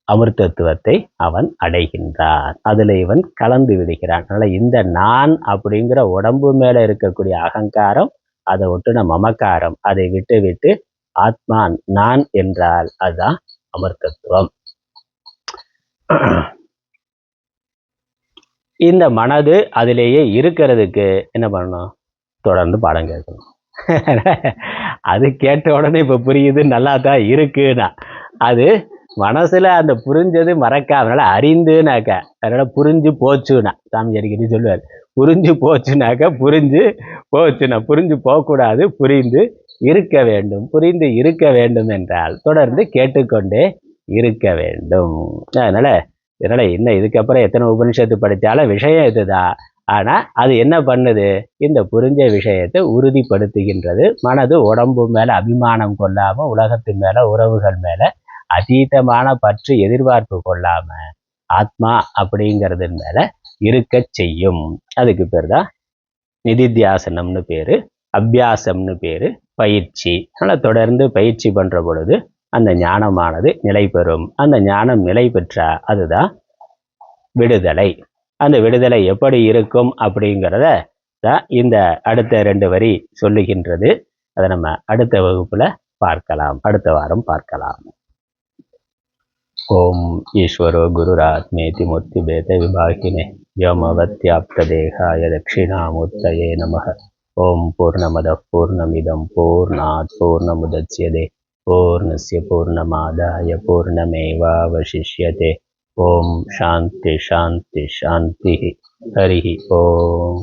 அமிர்தத்துவத்தை அவன் அடைகின்றான். அதுல இவன் கலந்து விடுகிறான். அதனால இந்த நான் அப்படிங்கிற உடம்பு மேல இருக்கக்கூடிய அகங்காரம், அதை ஒட்டுன மமக்காரம், அதை விட்டு விட்டு ஆத்மா நான் என்றால் அதுதான் அமிர்தத்துவம். இந்த மனது அதிலேயே இருக்கிறதுக்கு என்ன பண்ணணும்? தொடர்ந்து பாடம் கேட்கணும். அது கேட்ட உடனே இப்ப புரியுது, நல்லா தான் இருக்குன்னா அது மனசுல அந்த புரிஞ்சது மறக்காம அறிந்துனாக்க, அதனால புரிஞ்சு போச்சுன்னா, சாமி அடிக்கடி சொல்லுவார், புரிஞ்சு போச்சுனாக்க புரிஞ்சு போச்சுன்னா, புரிஞ்சு போகக்கூடாது, புரிந்து இருக்க வேண்டும். புரிந்து இருக்க வேண்டும் என்றால் தொடர்ந்து கேட்டுக்கொண்டே இருக்க வேண்டும். அதனால இன்னும் இதுக்கப்புறம் எத்தனை உபனிஷத்து படித்தாலும் விஷயம் இதுதான். ஆனா அது என்ன பண்ணுது? இந்த புரிஞ்ச விஷயத்தை உறுதிப்படுத்துகின்றது. மனது உடம்பு மேல அபிமானம் கொள்ளாம, உலகத்து மேல, உறவுகள் மேல அதீதமான பற்று எதிர்பார்ப்பு கொள்ளாம ஆத்மா அப்படிங்கிறது மேல இருக்க செய்யும். அதுக்கு பேர் தான் நிதித்தியாசனம்னு பேரு, அபியாசம்னு பேரு, பயிற்சி. அதனால தொடர்ந்து பயிற்சி பண்ற பொழுது அந்த ஞானமானது நிலை பெறும். அந்த ஞானம் நிலை பெற்றா அதுதான் விடுதலை. அந்த விடுதலை எப்படி இருக்கும் அப்படிங்கிறத தான் இந்த அடுத்த 2 வரி சொல்லுகின்றது. அதை நம்ம அடுத்த வகுப்புல பார்க்கலாம், அடுத்த வாரம் பார்க்கலாம். ஓம் ஈஸ்வரோ குருராத்மேதி மூர்த்தி பேத விபாகினே व्योमवत्याप्तदेहाय दक्षिणामूर्तये नमः. ओम पूर्णमदः पूर्णमिदं पूर्णात् पूर्णमुदच्यते पूर्णस्य पूर्णमादाय पूर्णमेवावशिष्यते. ओम शांति शांति शांति. हरि ओम.